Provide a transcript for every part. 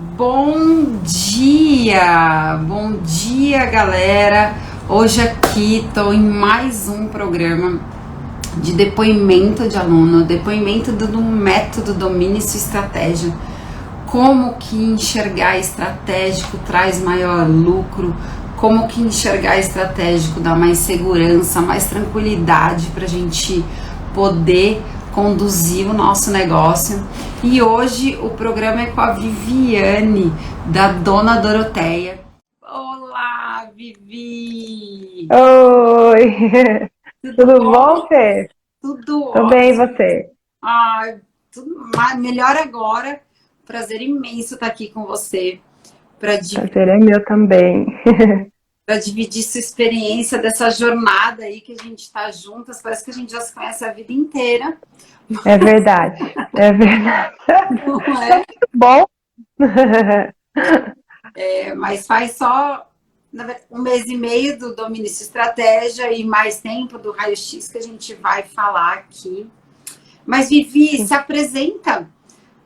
Bom dia, galera. Hoje aqui estou em mais um programa de depoimento de aluno, depoimento do método Domine Sua Estratégia. Como que enxergar estratégico traz maior lucro, como que enxergar estratégico dá mais segurança, mais tranquilidade para a gente poder conduzir o nosso negócio. E hoje o programa é com a Viviane, da Dona Doroteia. Olá, Vivi! Oi! Tudo Tudo bom? bom, Fê? Tudo Tô bem, e ótimo. você? Melhor agora. Prazer imenso estar aqui com você para Prazer é meu também. dividir sua experiência dessa jornada aí que a gente está juntas. Parece que a gente já se conhece a vida inteira, É verdade, é verdade. não Tá é? muito bom. Mas faz só um mês e meio do Domínio Estratégia e mais tempo do Raio X que a gente vai falar aqui. Mas, Vivi, se apresenta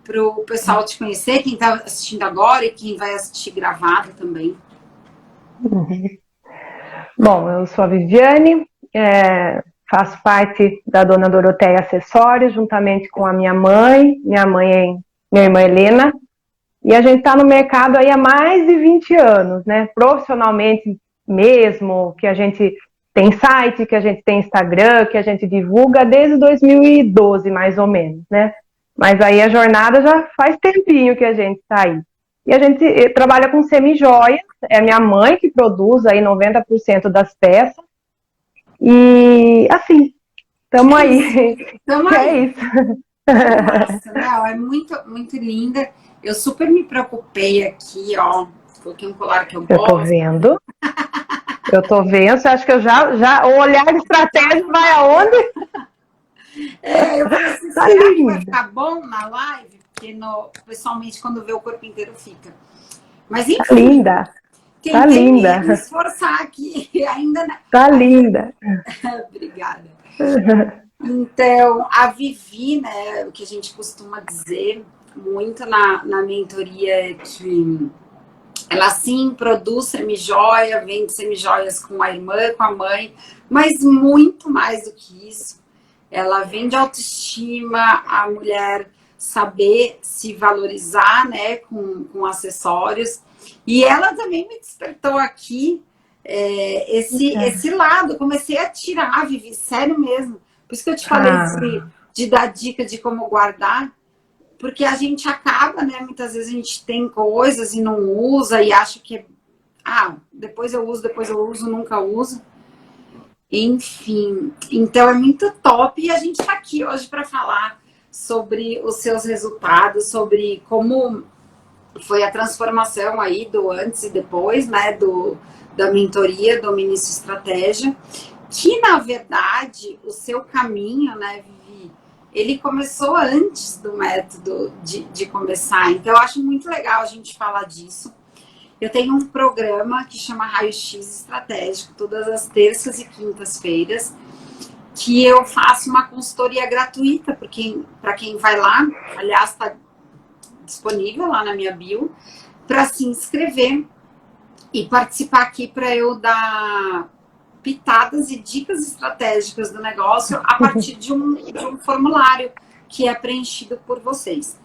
para o pessoal te conhecer, quem está assistindo agora e quem vai assistir gravado também. Bom, eu sou a Viviane, faço parte da Dona Doroteia Acessórios, juntamente com a minha irmã Helena, e a gente está no mercado aí há mais de 20 anos, né? Profissionalmente mesmo, que a gente tem site, que a gente tem Instagram, que a gente divulga desde 2012, mais ou menos, né? Mas aí a jornada já faz tempinho que a gente está aí. E a gente trabalha com semi-joias, é minha mãe que produz aí 90% das peças. E assim, estamos É aí. isso. Tamo Que é aí. isso. Que massa. Não, é muito, muito linda. Eu super me preocupei aqui, ó. Coloquei um colar que eu Eu tô gosto. vendo. Eu tô vendo, você acha que eu já o olhar de Já estratégia vai trabalhando. aonde? Eu falei assim, Tá será que vai linda, ficar bom na live? Porque pessoalmente, quando vê o corpo inteiro, fica. Mas tá enfim, linda, tá tentei me linda, esforçar aqui. tá Ainda. linda. Obrigada. Então, a Vivi, né, o que a gente costuma dizer muito na mentoria é que ela sim produz semijoia, vende semijoias com a irmã, com a mãe, mas muito mais do que isso. Ela vende autoestima, a mulher saber se valorizar, né, com acessórios. E ela também me despertou aqui esse lado. Comecei a tirar, Vivi, sério mesmo. Por isso que eu te falei Ah, de dar dica de como guardar, porque a gente acaba, né? Muitas vezes a gente tem coisas e não usa e acha que depois eu uso, nunca uso. Enfim, então é muito top e a gente está aqui hoje para falar sobre os seus resultados, sobre como foi a transformação aí do antes e depois, né, da mentoria do Ministro Estratégia, que na verdade o seu caminho, né, Vivi, ele começou antes do método de começar. Então eu acho muito legal a gente falar disso. Eu tenho um programa que chama Raio X Estratégico, todas as terças e quintas-feiras, que eu faço uma consultoria gratuita para quem vai lá. Aliás, está disponível lá na minha bio, para se inscrever e participar aqui para eu dar pitadas e dicas estratégicas do negócio a partir de um formulário que é preenchido por vocês.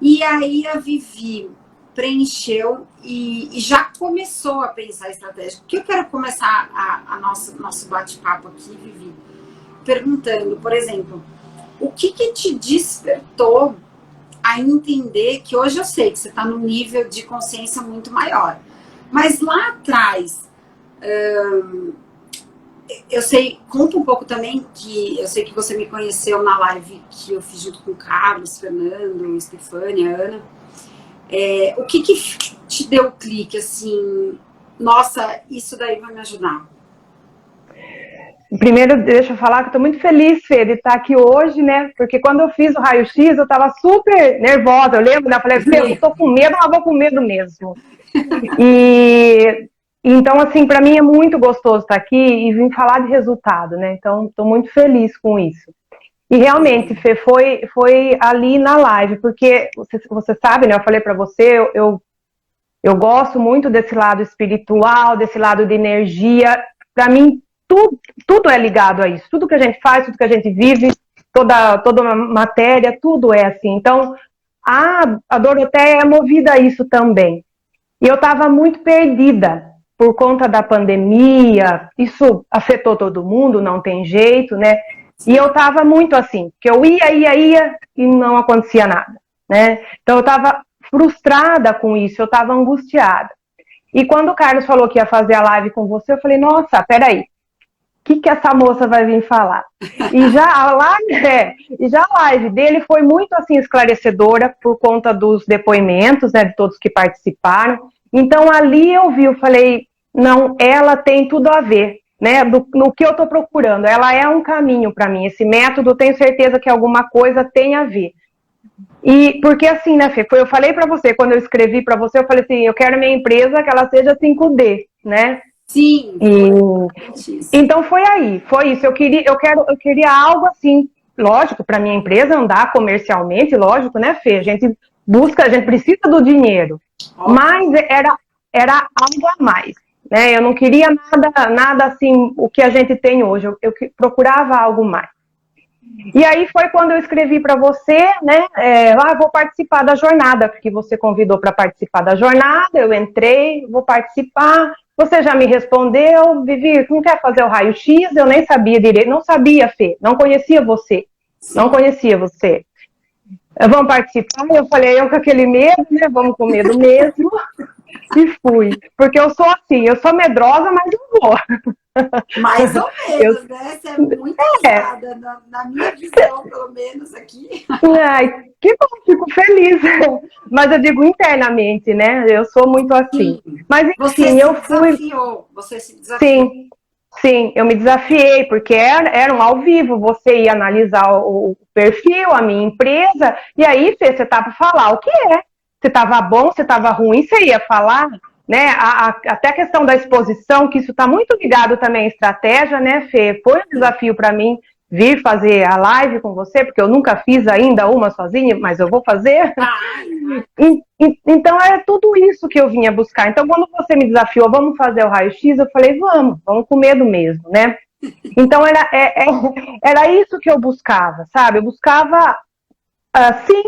E aí a Vivi preencheu e já começou a pensar estratégia. Porque eu quero começar nosso bate-papo aqui, Vivi, perguntando, por exemplo, o que te despertou a entender que hoje eu sei que você está num nível de consciência muito maior. Mas lá atrás, eu sei, conta um pouco também, que eu sei que você me conheceu na live que eu fiz junto com o Carlos, Fernando, Estefânia, Ana. O que te deu o clique, assim, nossa, isso daí vai me ajudar? primeiro, deixa eu falar que eu tô muito feliz, Fê, de estar aqui hoje, né? Porque quando eu fiz o raio-x, eu tava super nervosa, eu lembro, né? Eu falei, Fê, eu tô com medo, mas vou com medo mesmo. E então, assim, para mim é muito gostoso estar aqui e vir falar de resultado, né? Então, estou muito feliz com isso. E realmente, Fê, foi ali na live, porque você sabe, né? Eu falei para você, eu gosto muito desse lado espiritual, desse lado de energia. Para mim, tudo é ligado a isso. Tudo que a gente faz, tudo que a gente vive, toda matéria, tudo é assim. Então, a Doroteia é movida a isso também. E eu estava muito perdida por conta da pandemia. Isso afetou todo mundo, não tem jeito, né? E eu estava muito assim, que eu ia e não acontecia nada, né? Então eu estava frustrada com isso, eu estava angustiada. E quando o Carlos falou que ia fazer a live com você, eu falei, nossa, peraí, o que essa moça vai vir falar? E já a live dele foi muito assim esclarecedora por conta dos depoimentos, né, de todos que participaram. Então ali eu vi, eu falei, não, ela tem tudo a ver, né, no que eu estou procurando. Ela é um caminho para mim. Esse método, eu tenho certeza que alguma coisa tem a ver. E porque assim, né, Fê, eu falei para você, quando eu escrevi para você, eu falei assim, eu quero minha empresa que ela seja 5D, né? Sim, Então foi isso. Eu queria algo assim, lógico, para minha empresa andar comercialmente, lógico, né, Fê? A gente precisa do dinheiro, mas era algo a mais, né? Eu não queria nada assim, o que a gente tem hoje. Eu procurava algo mais. E aí foi quando eu escrevi para você, né? Vou participar da jornada, porque você convidou para participar da jornada. Eu entrei, vou participar. Você já me respondeu, Vivi, não quer fazer o raio-x? Eu nem sabia direito, não sabia, Fê, não conhecia você. Sim. Não conhecia você. Vamos participar? Eu falei, eu com aquele medo, né? Vamos com medo mesmo. E fui. Porque eu sou assim, eu sou medrosa, mas eu vou. Mais ou menos, né? Você é muito ousada, na minha visão, pelo menos aqui. Ai, que bom, fico feliz. Mas eu digo internamente, né? Eu sou muito assim. Sim. Mas enfim, eu fui. Você se desafiou. Sim, eu me desafiei, porque era um ao vivo, você ia analisar o perfil, a minha empresa, e aí, Fê, você tá para falar o que é. Se estava bom, se estava ruim, você ia falar, né? Até a questão da exposição, que isso está muito ligado também à estratégia, né, Fê? Foi um desafio para mim vir fazer a live com você, porque eu nunca fiz ainda uma sozinha, mas eu vou fazer. Então era tudo isso que eu vinha buscar. Então quando você me desafiou, vamos fazer o raio-x, eu falei, vamos com medo mesmo, né? Então era isso que eu buscava, sabe? Eu buscava, sim,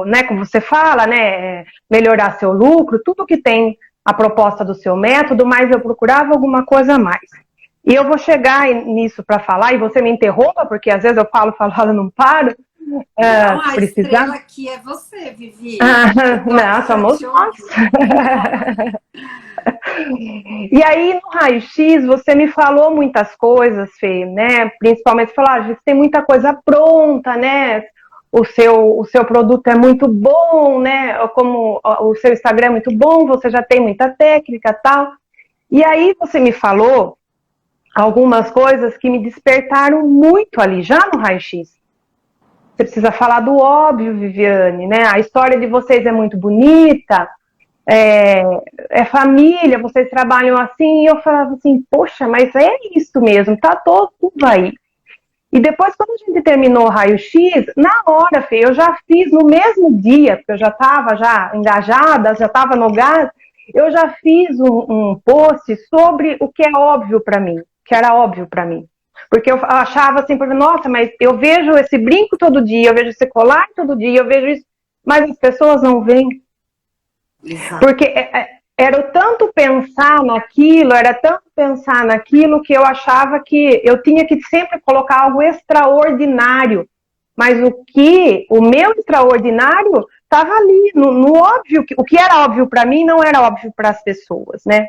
né, como você fala, né, melhorar seu lucro, tudo que tem a proposta do seu método, mas eu procurava alguma coisa a mais. E eu vou chegar nisso para falar, e você me interrompa, porque às vezes eu falo, não paro. Não, a estrela aqui é você, Vivi. Não, somos nós. E aí, no raio-x, você me falou muitas coisas, Fê, né? Principalmente, falar, a gente tem muita coisa pronta, né? O seu produto é muito bom, né? Como o seu Instagram é muito bom, você já tem muita técnica e tal. E aí, você me falou algumas coisas que me despertaram muito ali, já no raio-x. Você precisa falar do óbvio, Viviane, né? A história de vocês é muito bonita, é família, vocês trabalham assim, e eu falava assim, poxa, mas é isso mesmo, tá todo aí. E depois, quando a gente terminou o raio-x, na hora, Fê, eu já fiz no mesmo dia, porque eu já estava engajada, já estava no gás, eu já fiz um post sobre o que é óbvio para mim, que era óbvio para mim. Porque eu achava assim, nossa, mas eu vejo esse brinco todo dia, eu vejo esse colar todo dia, eu vejo isso, mas as pessoas não veem. Exato. Porque era tanto pensar naquilo que eu achava que eu tinha que sempre colocar algo extraordinário. Mas o meu extraordinário estava ali, no óbvio. O que era óbvio para mim não era óbvio para as pessoas, né?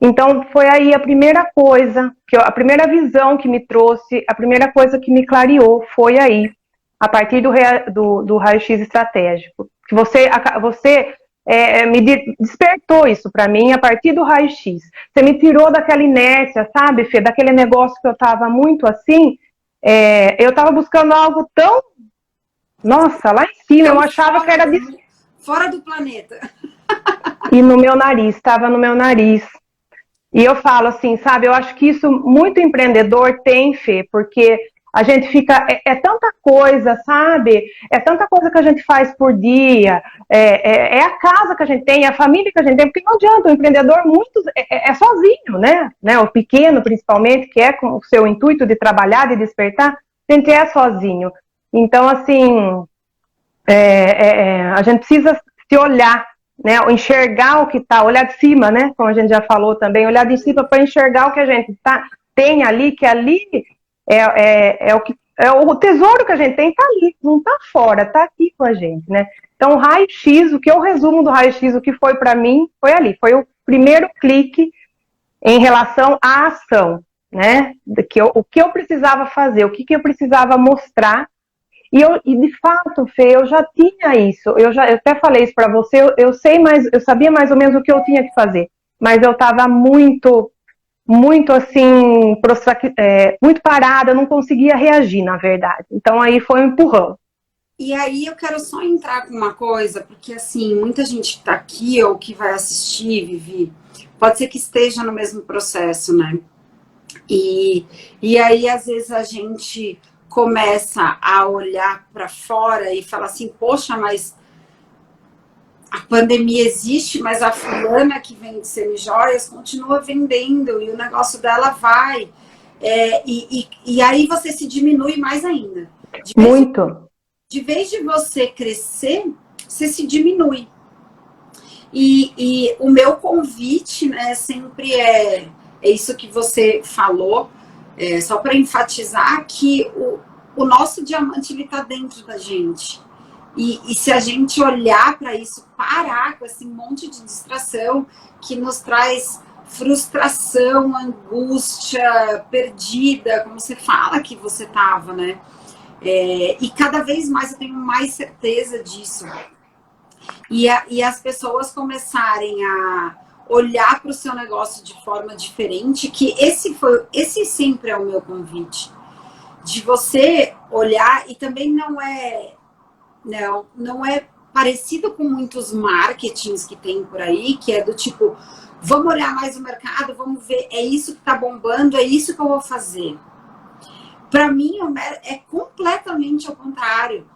Então, foi aí a primeira coisa, a primeira visão que me trouxe, a primeira coisa que me clareou foi aí, a partir do raio-x estratégico. Que você me despertou isso para mim a partir do raio-x. Você me tirou daquela inércia, sabe, Fê? Daquele negócio que eu estava muito assim. Eu estava buscando algo tão... Nossa, lá em cima, eu achava que era... Fora do planeta. E no meu nariz, estava no meu nariz. E eu falo assim, sabe, eu acho que isso muito empreendedor tem, Fê, porque a gente fica, é tanta coisa, sabe? É tanta coisa que a gente faz por dia, é a casa que a gente tem, é a família que a gente tem, porque não adianta, o empreendedor muitos é sozinho, né? O pequeno, principalmente, que é com o seu intuito de trabalhar, de despertar, a gente é sozinho. Então, assim, a gente precisa se olhar, né? Enxergar o que está, olhar de cima, né? Como a gente já falou também, olhar de cima para enxergar o que a gente tem ali, que ali o tesouro que a gente tem está ali, não está fora, está aqui com a gente, né? Então, o raio-x, o que eu resumo do raio-x, o que foi para mim, foi ali, foi o primeiro clique em relação à ação, né? O que eu precisava fazer, o que eu precisava mostrar. E de fato, Fê, eu já tinha isso. Eu até falei isso para você. Eu sabia mais ou menos o que eu tinha que fazer, mas eu estava muito assim, muito parada. Eu não conseguia reagir, na verdade. Então aí foi um empurrão. E aí eu quero só entrar com uma coisa, porque assim, muita gente que está aqui ou que vai assistir, Vivi, pode ser que esteja no mesmo processo, né? E aí, às vezes, a gente começa a olhar para fora e falar assim, poxa, mas a pandemia existe, mas a fulana que vende semijoias continua vendendo e o negócio dela vai. E aí você se diminui mais ainda. Muito. De vez de você crescer, você se diminui. E o meu convite, né, sempre é isso que você falou, só para enfatizar que o nosso diamante ele está dentro da gente. E se a gente olhar para isso, parar com esse monte de distração que nos traz frustração, angústia, perdida, como você fala que você estava, né? E cada vez mais eu tenho mais certeza disso. E as pessoas começarem a olhar para o seu negócio de forma diferente, que esse sempre é o meu convite. De você olhar, e também não é parecido com muitos marketings que tem por aí, que é do tipo, vamos olhar mais o mercado, vamos ver, é isso que está bombando, é isso que eu vou fazer. Para mim, é completamente ao contrário.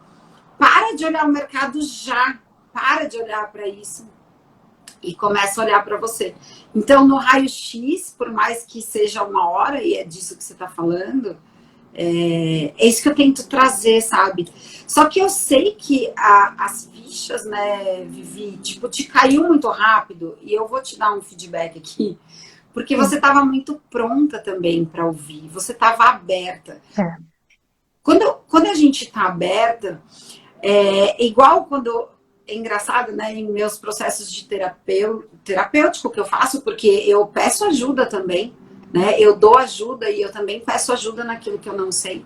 Para de olhar o mercado já. Para de olhar para isso e começa a olhar para você. Então, no raio-x, por mais que seja uma hora, e é disso que você está falando, é isso que eu tento trazer, sabe? Só que eu sei que as fichas, né, Vivi, tipo, te caiu muito rápido, e eu vou te dar um feedback aqui, porque você estava muito pronta também para ouvir, você estava aberta. Quando a gente está aberta, igual quando... É engraçado, né? Em meus processos de terapêutico que eu faço, porque eu peço ajuda também, né? Eu dou ajuda e eu também peço ajuda naquilo que eu não sei.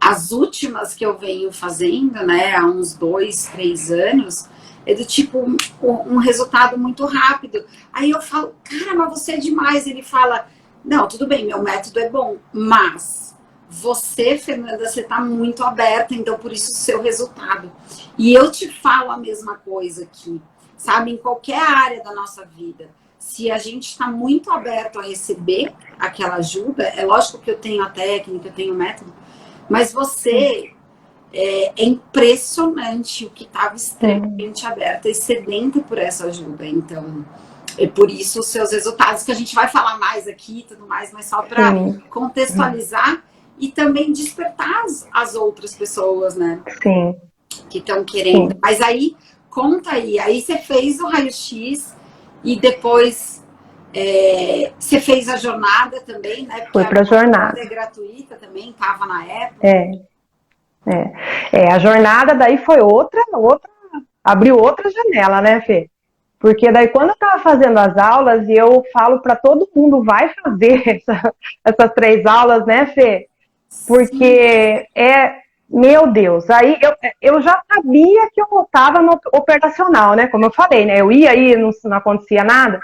As últimas que eu venho fazendo, né? Há uns 2, 3 anos, é do tipo um resultado muito rápido. Aí eu falo, cara, mas você é demais. Ele fala, não, tudo bem, meu método é bom, mas... Você, Fernanda, você está muito aberta, então por isso o seu resultado. E eu te falo a mesma coisa aqui, sabe? Em qualquer área da nossa vida, se a gente está muito aberto a receber aquela ajuda, é lógico que eu tenho a técnica, eu tenho o método, mas você é impressionante o que estava extremamente aberta e sedenta por essa ajuda. Então, é por isso os seus resultados, que a gente vai falar mais aqui e tudo mais, mas só para contextualizar. E também despertar as outras pessoas, né? Sim. Que estão querendo. Sim. Mas aí, conta aí você fez o raio-x e depois você fez a jornada também, né? Porque foi para a jornada. É gratuita também, estava na época. A jornada daí foi outra, abriu outra janela, né, Fê? Porque daí quando eu estava fazendo as aulas, e eu falo para todo mundo, vai fazer essas 3 aulas, né, Fê? Porque meu Deus, aí eu já sabia que eu estava no operacional, né? Como eu falei, né? Eu ia aí, não acontecia nada.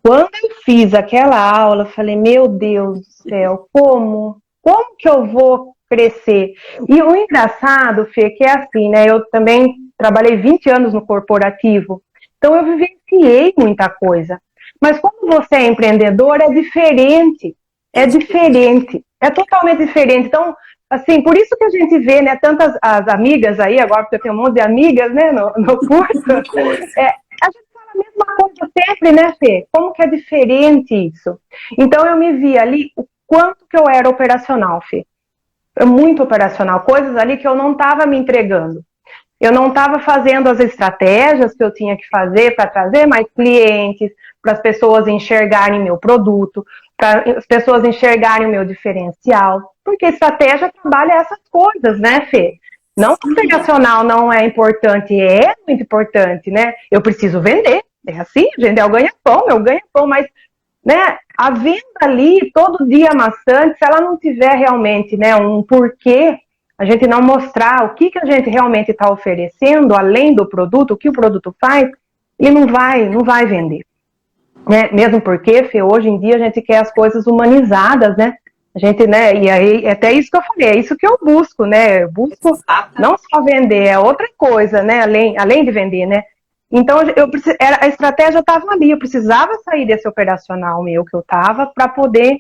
Quando eu fiz aquela aula, eu falei, meu Deus do céu, como que eu vou crescer? E o engraçado, Fê, que é assim, né? Eu também trabalhei 20 anos no corporativo, então eu vivenciei muita coisa. Mas quando você é empreendedor, é diferente. É diferente, é totalmente diferente. Então, assim, por isso que a gente vê, né, tantas as amigas aí, agora porque eu tenho um monte de amigas, né, no curso, a gente fala a mesma coisa sempre, né, Fê? Como que é diferente isso? Então, eu me vi ali o quanto que eu era operacional, Fê. Muito operacional, coisas ali que eu não estava me entregando. Eu não estava fazendo as estratégias que eu tinha que fazer para trazer mais clientes, para as pessoas enxergarem meu produto, para as pessoas enxergarem o meu diferencial. Porque estratégia trabalha essas coisas, né, Fê? Não que o operacional não é importante, é muito importante, né? Eu preciso vender, é assim, vender é o ganha-pão, é o ganha-pão, mas, né, a venda ali, todo dia amassante, se ela não tiver realmente, né, um porquê, a gente não mostrar o que a gente realmente está oferecendo, além do produto, o que o produto faz, ele não vai vender. Né? Mesmo porque, Fê, hoje em dia a gente quer as coisas humanizadas, né? A gente, né, e aí, é até isso que eu falei, é isso que eu busco, né? Eu busco não só vender, é outra coisa, né? Além de vender, né? Então, a estratégia estava ali, eu precisava sair desse operacional meu que eu estava para poder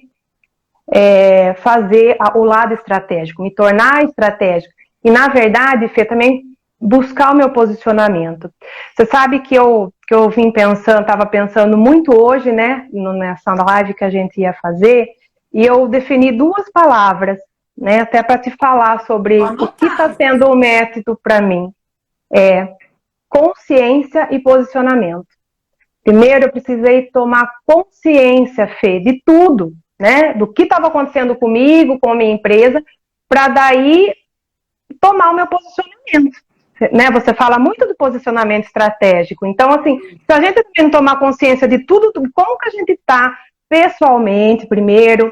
fazer o lado estratégico, me tornar estratégico. E, na verdade, Fê, também buscar o meu posicionamento. Você sabe que eu vim pensando, estava pensando muito hoje, né, nessa live que a gente ia fazer, e eu defini 2 palavras, né, até para te falar sobre o que está sendo o método para mim. Consciência e posicionamento. Primeiro, eu precisei tomar consciência, Fê, de tudo, né? Do que estava acontecendo comigo, com a minha empresa, para daí tomar o meu posicionamento. Né? Você fala muito do posicionamento estratégico. Então, assim, se a gente não tomar consciência de tudo, como que a gente está pessoalmente, primeiro,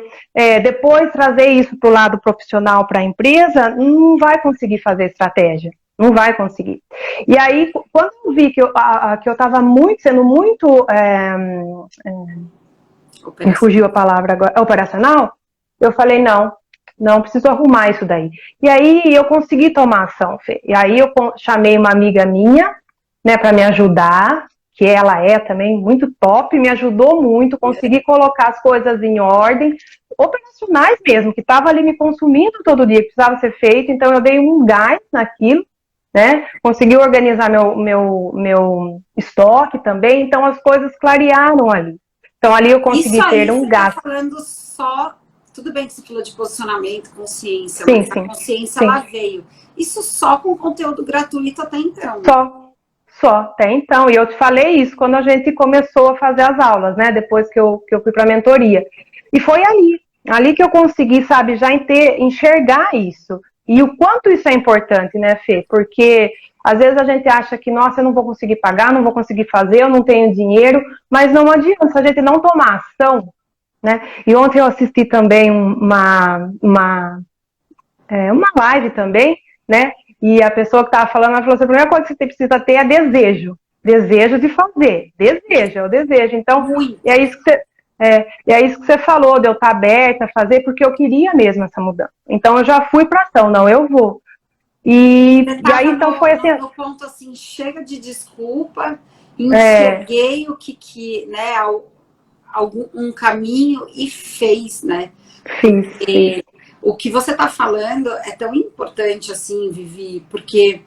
depois trazer isso para o lado profissional para a empresa, não vai conseguir fazer estratégia. Não vai conseguir. E aí, quando eu vi que eu estava sendo muito. Me fugiu a palavra agora. Operacional? Eu falei, não preciso arrumar isso daí. E aí eu consegui tomar ação, Fê. E aí eu chamei uma amiga minha, né, para me ajudar, que ela é também muito top, me ajudou muito, consegui colocar as coisas em ordem, operacionais mesmo, que estava ali me consumindo todo dia, que precisava ser feito, então eu dei um gás naquilo, né? Consegui organizar meu estoque também, então as coisas clarearam ali. Então ali eu consegui ter um gasto. Tá falando só, tudo bem que você falou de posicionamento, consciência, sim, mas a consciência ela veio. Isso só com conteúdo gratuito até então. Só até então. E eu te falei isso quando a gente começou a fazer as aulas, né? Depois que eu fui para a mentoria. E foi ali que eu consegui, sabe, já enxergar isso. E o quanto isso é importante, né, Fê? Porque às vezes a gente acha que, nossa, eu não vou conseguir pagar, não vou conseguir fazer, eu não tenho dinheiro, mas não adianta se a gente não tomar ação, né? E ontem eu assisti também uma live também, né? E a pessoa que estava falando, ela falou assim, a primeira coisa que você precisa ter é desejo. Desejo de fazer. Desejo, é o desejo. Então, é isso que você falou, de eu estar aberta a fazer, porque eu queria mesmo essa mudança. Então, eu já fui para ação, não, eu vou. E aí, então, foi assim... No ponto, assim, chega de desculpa, enxerguei o que né, um caminho e fez, né? Fiz. O que você está falando é tão importante, assim, Vivi, porque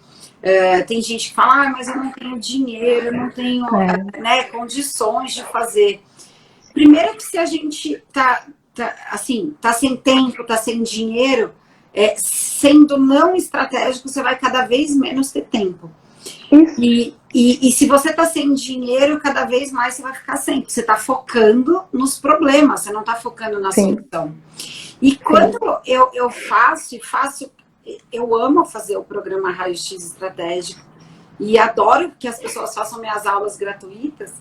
tem gente que fala, mas eu não tenho dinheiro, eu não tenho né, condições de fazer. Primeiro que se a gente tá sem tempo, tá sem dinheiro, sendo não estratégico, você vai cada vez menos ter tempo. Isso. E se você tá sem dinheiro, cada vez mais você vai ficar sem, porque você tá focando nos problemas, você não tá focando na solução. E quando eu faço, eu amo fazer o programa Raio-X Estratégico e adoro que as pessoas façam minhas aulas gratuitas.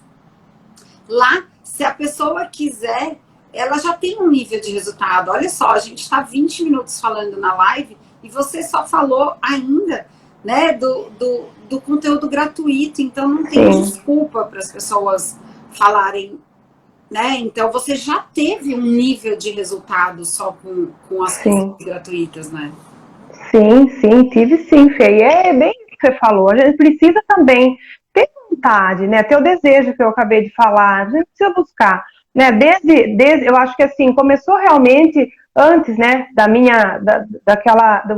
Lá, se a pessoa quiser, ela já tem um nível de resultado. Olha só, a gente está 20 minutos falando na live e você só falou ainda, né, do conteúdo gratuito. Então, não tem desculpa para as pessoas falarem, né? Então, você já teve um nível de resultado só com as coisas gratuitas, né? Sim, tive sim, Fê. E é bem o que você falou. A gente precisa também ter vontade, né? Ter o desejo que eu acabei de falar. A gente precisa buscar. né, eu acho que assim, começou realmente antes, né,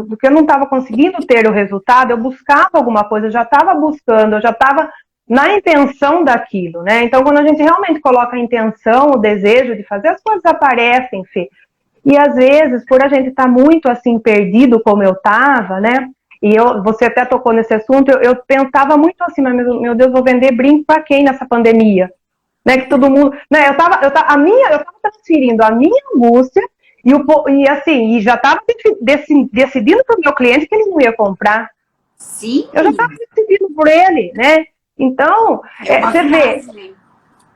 do que eu não estava conseguindo ter o resultado, eu buscava alguma coisa, eu já estava buscando, eu já estava na intenção daquilo, né, então quando a gente realmente coloca a intenção, o desejo de fazer, as coisas aparecem, Fê, e às vezes, por a gente estar muito assim, perdido como eu estava, né, você até tocou nesse assunto, eu pensava muito assim, mas, meu Deus, vou vender brinco para quem nessa pandemia? Né, que todo mundo, né, eu tava transferindo a minha angústia e já estava decidindo para o meu cliente que ele não ia comprar. Sim. Eu já estava decidindo por ele, né? Então, você vê,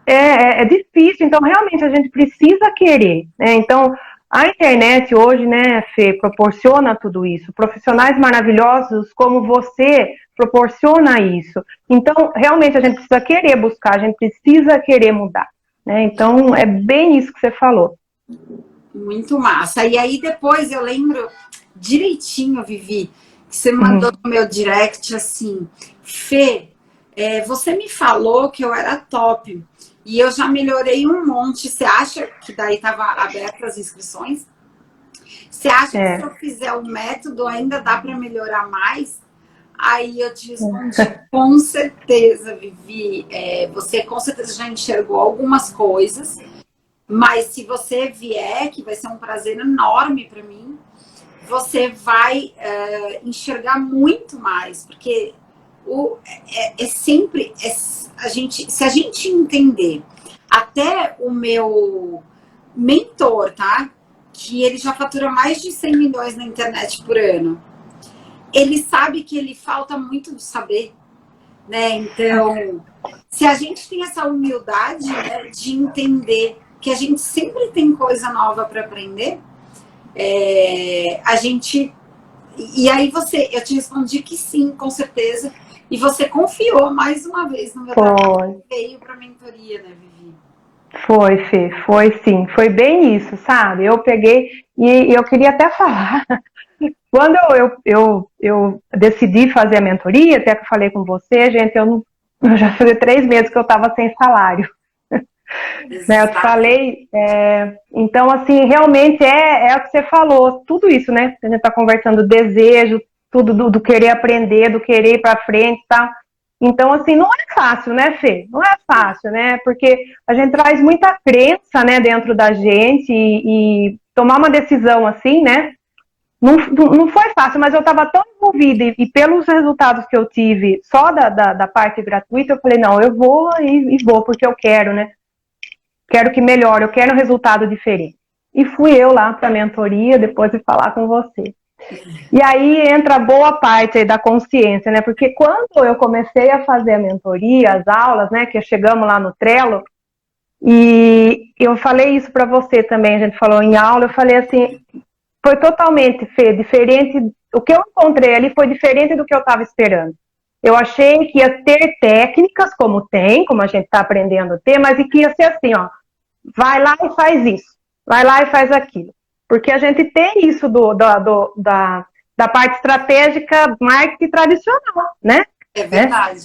é difícil. Então, realmente, a gente precisa querer, né? Então, a internet hoje, né, Fê, proporciona tudo isso. Profissionais maravilhosos como você proporciona isso. Então, realmente, a gente precisa querer buscar, a gente precisa querer mudar, né? Então, é bem isso que você falou. Muito massa. E aí, depois, eu lembro direitinho, Vivi, que você mandou no meu direct assim, Fê, você me falou que eu era top. E eu já melhorei um monte. Você acha que daí estava aberto as inscrições? Você acha que se eu fizer o método ainda dá para melhorar mais? Aí eu te respondi, com certeza, Vivi. Você com certeza já enxergou algumas coisas, mas se você vier, que vai ser um prazer enorme para mim, você vai enxergar muito mais, porque sempre se a gente entender, até o meu mentor, tá? Que ele já fatura mais de 100 milhões na internet por ano. Ele sabe que ele falta muito de saber, né? Então, se a gente tem essa humildade, né, de entender que a gente sempre tem coisa nova para aprender, a gente... E aí eu te respondi que sim, com certeza. E você confiou mais uma vez no meu trabalho que veio para a mentoria, né, Vivi? Foi, Fê, foi sim, foi bem isso, sabe? Eu peguei e eu queria até falar, quando eu decidi fazer a mentoria, até que eu falei com você, gente, eu já fazia 3 meses que eu estava sem salário. Né, eu te falei, então assim, realmente é o que você falou, tudo isso, né? A gente está conversando, desejo, tudo do querer aprender, do querer ir para frente e tal. Então, assim, não é fácil, né, Fê? Não é fácil, né? Porque a gente traz muita crença, né, dentro da gente e tomar uma decisão assim, né? Não foi fácil, mas eu estava tão envolvida e pelos resultados que eu tive só da parte gratuita, eu falei, não, eu vou e vou, porque eu quero, né? Quero que melhore, eu quero um resultado diferente. E fui eu lá para a mentoria, depois de falar com você. E aí entra boa parte aí da consciência, né? Porque quando eu comecei a fazer a mentoria, as aulas, né? Que chegamos lá no Trello, e eu falei isso para você também, a gente falou em aula, eu falei assim, foi totalmente, Fê, diferente, o que eu encontrei ali foi diferente do que eu estava esperando. Eu achei que ia ter técnicas, como a gente está aprendendo a ter, mas que ia ser assim, ó, vai lá e faz isso, vai lá e faz aquilo. Porque a gente tem isso da parte estratégica marketing tradicional, né? É verdade.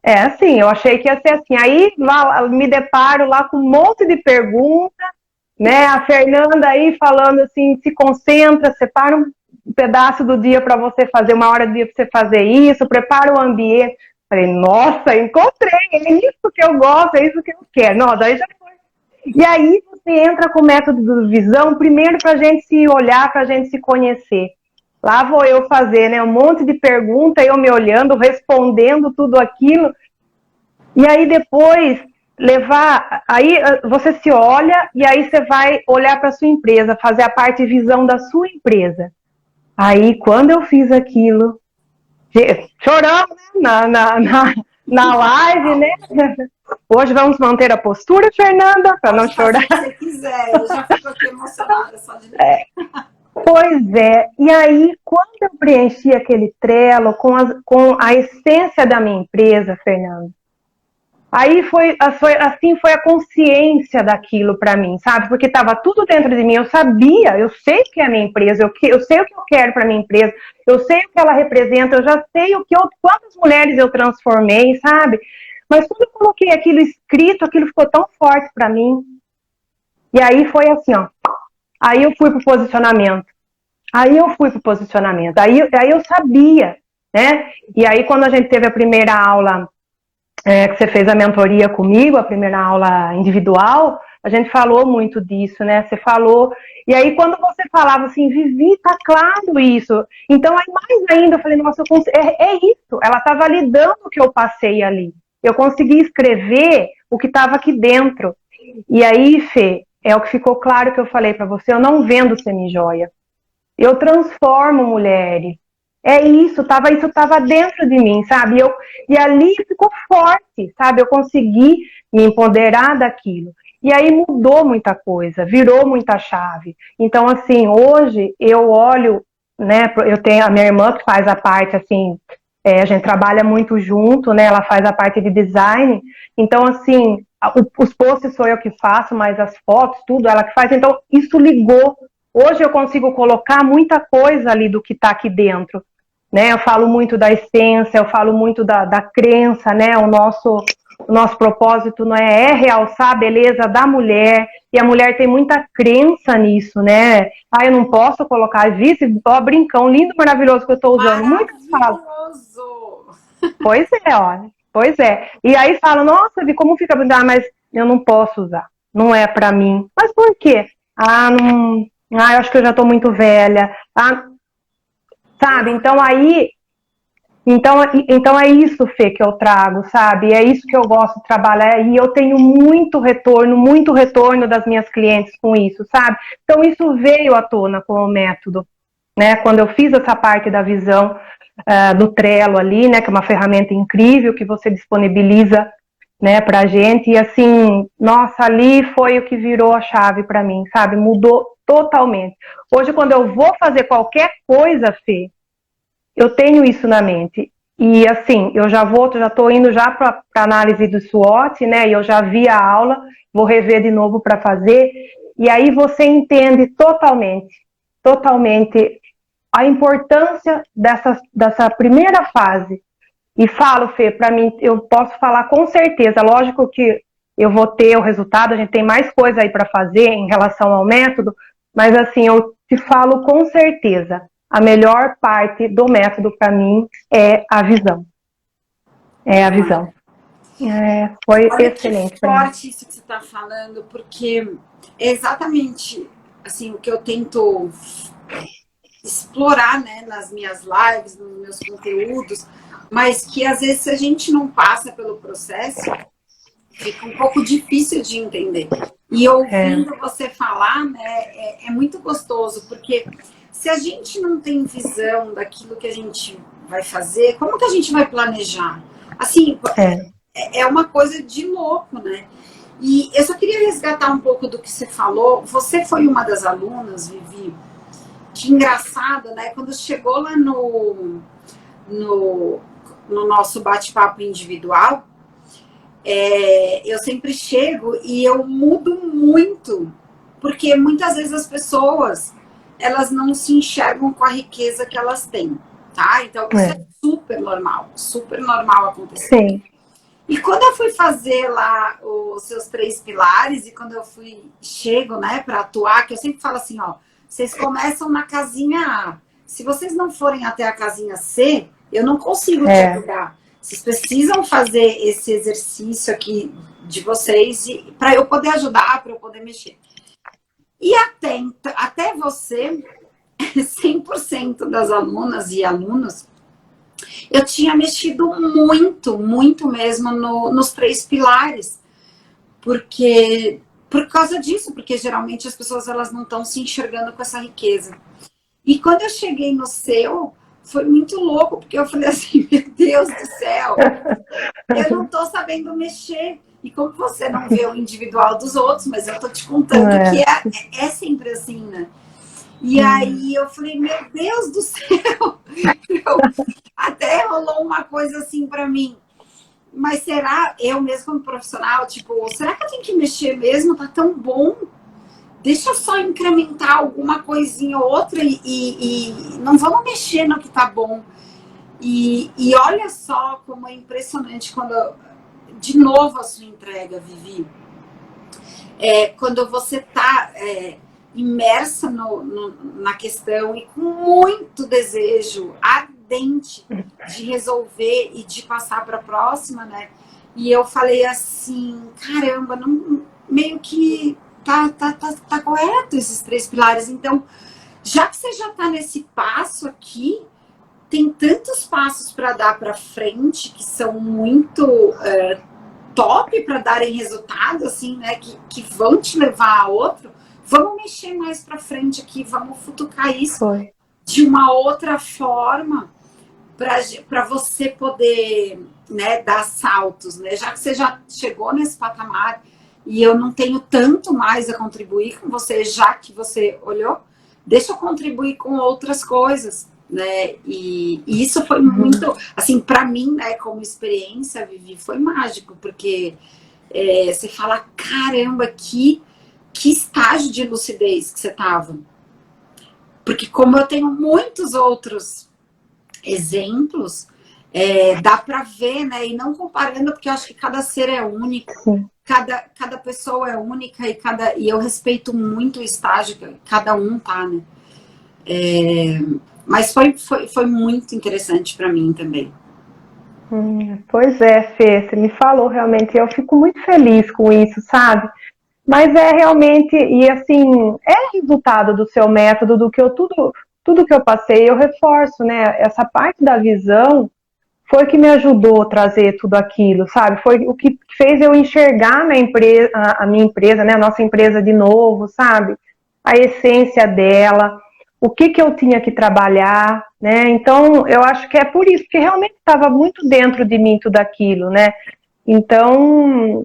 Assim, eu achei que ia ser assim. Aí lá, me deparo lá com um monte de perguntas, né? A Fernanda aí falando assim, se concentra, separa um pedaço do dia para você fazer, uma hora do dia para você fazer isso, prepara o ambiente. Falei, nossa, encontrei, é isso que eu gosto, é isso que eu quero. Nossa, aí já foi. E aí você entra com o método do visão, primeiro para a gente se olhar, para a gente se conhecer. Lá vou eu fazer, né, um monte de perguntas, eu me olhando, respondendo tudo aquilo. E aí depois aí você se olha e aí você vai olhar para a sua empresa, fazer a parte de visão da sua empresa. Aí quando eu fiz aquilo, choramos, né, na live, né? Hoje vamos manter a postura, Fernanda, para não chorar. Se você quiser, eu já fico aqui emocionada só de Pois é, e aí quando eu preenchi aquele Trello com a essência da minha empresa, Fernanda, aí foi a consciência daquilo para mim, sabe? Porque estava tudo dentro de mim, eu sabia, eu sei o que é a minha empresa, eu sei o que eu quero para minha empresa, eu sei o que ela representa, eu já sei quantas mulheres eu transformei, sabe? Mas quando eu coloquei aquilo escrito, aquilo ficou tão forte para mim. E aí foi assim, ó. Aí eu fui pro posicionamento. Aí Aí eu sabia, né? E aí quando a gente teve a primeira aula, que você fez a mentoria comigo, a primeira aula individual, a gente falou muito disso, né? Você falou. E aí quando você falava assim, Vivi, tá claro isso. Então aí mais ainda eu falei, nossa, é isso. Ela tá validando o que eu passei ali. Eu consegui escrever o que estava aqui dentro. E aí, Fê, é o que ficou claro que eu falei para você, eu não vendo semijoia. Eu transformo mulheres. É isso tava dentro de mim, sabe? E ali ficou forte, sabe? Eu consegui me empoderar daquilo. E aí mudou muita coisa, virou muita chave. Então, assim, hoje eu olho, né? Eu tenho a minha irmã que faz a parte, assim, a gente trabalha muito junto, né? Ela faz a parte de design. Então, assim, os posts sou eu que faço, mas as fotos, tudo ela que faz. Então, isso ligou. Hoje eu consigo colocar muita coisa ali do que está aqui dentro, né? Eu falo muito da essência, eu falo muito da crença, né? O nosso propósito não é realçar a beleza da mulher, e a mulher tem muita crença nisso, né? Ah, eu não posso colocar, vice, ó, brincão lindo, maravilhoso que eu estou usando. Muitas falam. Maravilhoso! Pois é, ó. Pois é. E aí falam, nossa, Vi, como fica bonita? Ah, mas eu não posso usar. Não é pra mim. Mas por quê? Ah, não. Ah, eu acho que eu já tô muito velha. Ah, sabe? Então é isso, Fê, que eu trago, sabe? É isso que eu gosto de trabalhar e eu tenho muito retorno das minhas clientes com isso, sabe? Então isso veio à tona como método, né? Quando eu fiz essa parte da visão do Trello ali, né? Que é uma ferramenta incrível que você disponibiliza, né, pra gente. E assim, nossa, ali foi o que virou a chave pra mim, sabe? Mudou totalmente. Hoje, quando eu vou fazer qualquer coisa, Fê, eu tenho isso na mente. E assim, já estou indo já para análise do SWOT, né? E eu já vi a aula, vou rever de novo para fazer. E aí você entende totalmente a importância dessa primeira fase. E falo, Fê, para mim, eu posso falar com certeza, lógico que eu vou ter o resultado, a gente tem mais coisa aí para fazer em relação ao método, mas assim, eu te falo com certeza, a melhor parte do método para mim é a visão. É a visão. Foi Olha que excelente para mim. forte isso que você está falando, porque é exatamente assim, o que eu tento explorar, né, nas minhas lives, nos meus conteúdos, mas que às vezes se a gente não passa pelo processo, fica um pouco difícil de entender. E ouvindo você falar, né, é muito gostoso, porque se a gente não tem visão daquilo que a gente vai fazer, como que a gente vai planejar? Assim, é uma coisa de louco, né? E eu só queria resgatar um pouco do que você falou. Você foi uma das alunas, Vivi, que engraçado, né? Quando chegou lá no, no nosso bate-papo individual, eu sempre chego e eu mudo muito, porque muitas vezes as pessoas elas não se enxergam com a riqueza que elas têm, tá? Então isso é super normal acontecer. Sim. E quando eu fui fazer lá os seus 3 pilares e quando eu chego, né, para atuar, que eu sempre falo assim, ó, vocês começam na casinha A. Se vocês não forem até a casinha C, eu não consigo te ajudar. Vocês precisam fazer esse exercício aqui de vocês para eu poder ajudar, para eu poder mexer. E até você, 100% das alunas e alunos, eu tinha mexido muito mesmo nos 3 pilares, porque por causa disso, porque geralmente as pessoas elas não estão se enxergando com essa riqueza. E quando eu cheguei no seu, foi muito louco, porque eu falei assim, meu Deus do céu, eu não estou sabendo mexer. E como você não vê o individual dos outros, mas eu estou te contando que é sempre assim, né? E aí eu falei, meu Deus do céu, até rolou uma coisa assim para mim. Mas será, eu mesmo como profissional, tipo, será que eu tenho que mexer mesmo? Tá tão bom. Deixa eu só incrementar alguma coisinha ou outra e não vamos mexer no que tá bom. E olha só como é impressionante quando, de novo, a sua entrega, Vivi. quando você está imersa na questão e com muito desejo ardente de resolver e de passar para a próxima, né? E eu falei assim, caramba, não, meio que tá correto esses 3 pilares. Então, já que você já está nesse passo aqui, tem tantos passos para dar para frente que são muito top para darem resultado, assim, né? Que vão te levar a outro. Vamos mexer mais para frente aqui, vamos futucar isso de uma outra forma para você poder, né, dar saltos, né? Já que você já chegou nesse patamar e eu não tenho tanto mais a contribuir com você, já que você olhou, deixa eu contribuir com outras coisas, né? E isso foi muito, assim, para mim, né, como experiência, Vivi, foi mágico, porque você fala, caramba, que estágio de lucidez que você estava. Porque como eu tenho muitos outros exemplos, dá para ver, né? E não comparando, porque eu acho que cada ser é único, cada pessoa é única e eu respeito muito o estágio que cada um tá, né? Mas foi muito interessante para mim também. Pois é, Fê, você me falou realmente, eu fico muito feliz com isso, sabe? Mas realmente, e assim, é resultado do seu método, do que tudo que eu passei, eu reforço, né? Essa parte da visão foi que me ajudou a trazer tudo aquilo, sabe? Foi o que fez eu enxergar a minha empresa, né? A nossa empresa de novo, sabe? A essência dela, o que eu tinha que trabalhar, né? Então, eu acho que é por isso, porque realmente estava muito dentro de mim tudo aquilo, né? Então,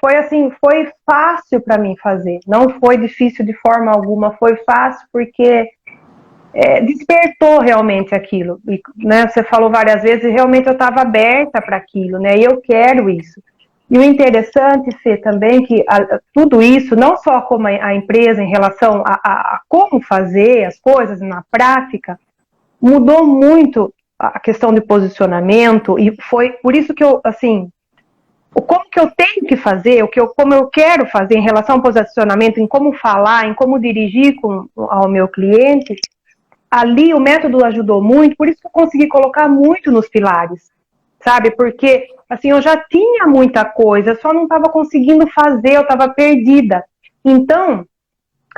foi assim, foi fácil para mim fazer, não foi difícil de forma alguma, foi fácil porque despertou realmente aquilo, e, né, você falou várias vezes, e realmente eu estava aberta para aquilo, né, e eu quero isso. E o interessante, Fê, também, que tudo isso, não só como a empresa em relação a como fazer as coisas na prática, mudou muito a questão de posicionamento, e foi por isso que eu, assim, como que eu tenho que fazer, como eu quero fazer em relação ao posicionamento, em como falar, em como dirigir ao meu cliente, ali o método ajudou muito, por isso que eu consegui colocar muito nos pilares, sabe? Porque, assim, eu já tinha muita coisa, só não estava conseguindo fazer, eu estava perdida. Então,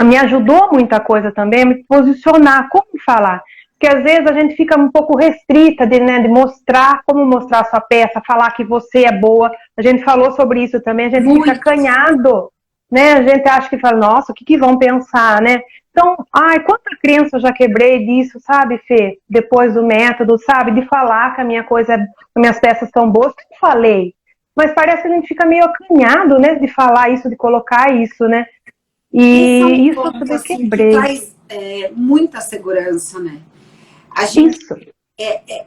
me ajudou muita coisa também a me posicionar, como falar. Porque às vezes a gente fica um pouco restrita de mostrar, como mostrar a sua peça, falar que você é boa. A gente falou sobre isso também, a gente fica acanhado, né? A gente acha que fala, nossa, o que vão pensar, né? Então, quanta crença eu já quebrei disso, sabe, Fê? Depois do método, sabe? De falar que minhas peças são boas, que eu falei. Mas parece que a gente fica meio acanhado, né? De falar isso, de colocar isso, né? E isso eu também quebrei. Que traz muita segurança, né? A gente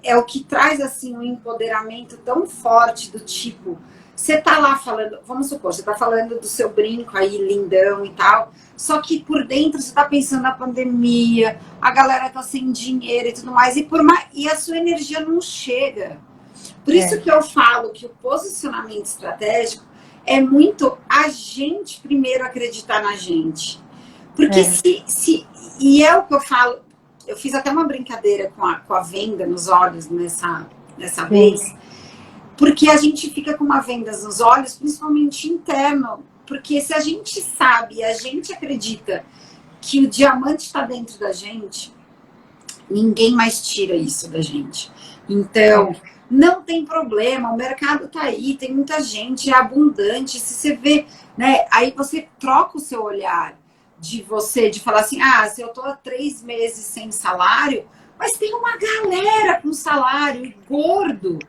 é o que traz assim um empoderamento tão forte do tipo, você tá lá falando, vamos supor, você tá falando do seu brinco aí lindão e tal, só que por dentro você tá pensando na pandemia, a galera tá sem dinheiro e tudo mais, e a sua energia não chega. Por isso que eu falo que o posicionamento estratégico é muito a gente primeiro acreditar na gente. Porque e é o que eu falo, eu fiz até uma brincadeira com a venda nos olhos nessa vez, porque a gente fica com uma venda nos olhos, principalmente interno, porque se a gente sabe, a gente acredita que o diamante está dentro da gente, ninguém mais tira isso da gente. Então, não tem problema, o mercado está aí, tem muita gente, é abundante, se você vê, né, aí você troca o seu olhar, de falar assim, se eu tô há 3 meses sem salário, mas tem uma galera com salário gordo,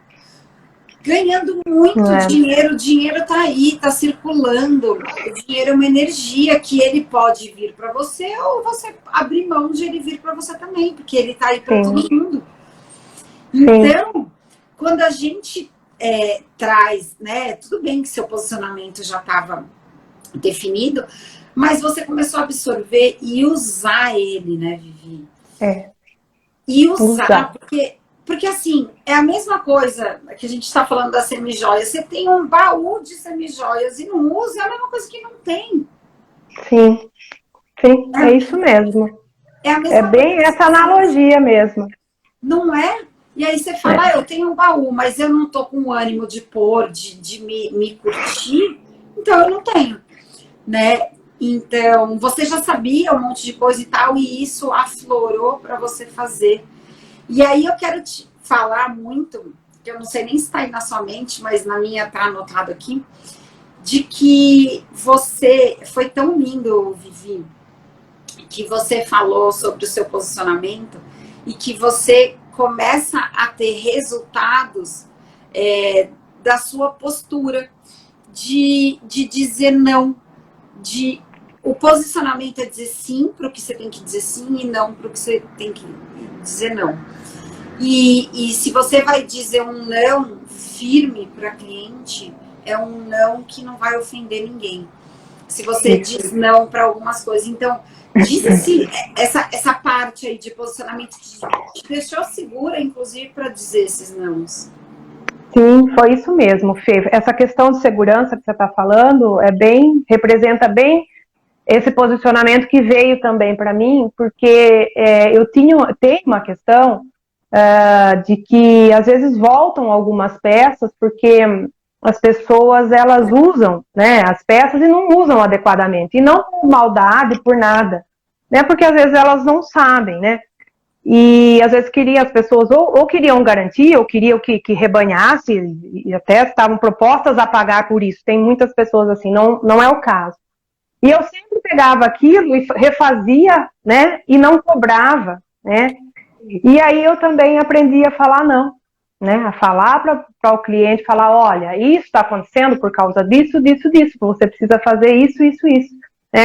ganhando muito dinheiro, o dinheiro tá aí, tá circulando, o dinheiro é uma energia que ele pode vir para você, ou você abrir mão de ele vir para você também, porque ele tá aí para todo mundo. Então, quando a gente traz, né, tudo bem que seu posicionamento já estava definido, mas você começou a absorver e usar ele, né, Vivi? É. E usar, Porque, assim, é a mesma coisa que a gente está falando da semijoia. Você tem um baú de semijoias e não usa, é a mesma coisa que não tem. Sim, sim, é isso mesmo. É a É mesma coisa bem que essa você... analogia mesmo. Não é? E aí você fala, É. eu tenho um baú, mas eu não tô com ânimo de pôr, de me curtir, então eu não tenho, né? Então, você já sabia um monte de coisa e tal, e isso aflorou para você fazer. E aí eu quero te falar muito, que eu não sei nem se está aí na sua mente, mas na minha está anotado aqui, de que você foi tão lindo, Vivi, que você falou sobre o seu posicionamento e que você começa a ter resultados da sua postura de dizer não, de o posicionamento é dizer sim para o que você tem que dizer sim e não para o que você tem que dizer não. E se você vai dizer um não firme para cliente, é um não que não vai ofender ninguém. Se você diz não para algumas coisas. Então, diz assim, essa parte aí de posicionamento que te deixou segura, inclusive, para dizer esses nãos. Sim, foi isso mesmo, Fê. Essa questão de segurança que você está falando representa bem esse posicionamento que veio também para mim, porque tenho uma questão de que às vezes voltam algumas peças porque as pessoas elas usam, né, as peças e não usam adequadamente, e não por maldade, por nada, né, porque às vezes elas não sabem, né, e às vezes as pessoas ou queriam garantia, ou queriam que rebanhasse, e até estavam propostas a pagar por isso. Tem muitas pessoas assim, não é o caso. E eu sempre pegava aquilo e refazia, né, e não cobrava, né. E aí eu também aprendi a falar não, né, a falar para o cliente, falar, olha, isso está acontecendo por causa disso, disso, disso, você precisa fazer isso, isso, isso.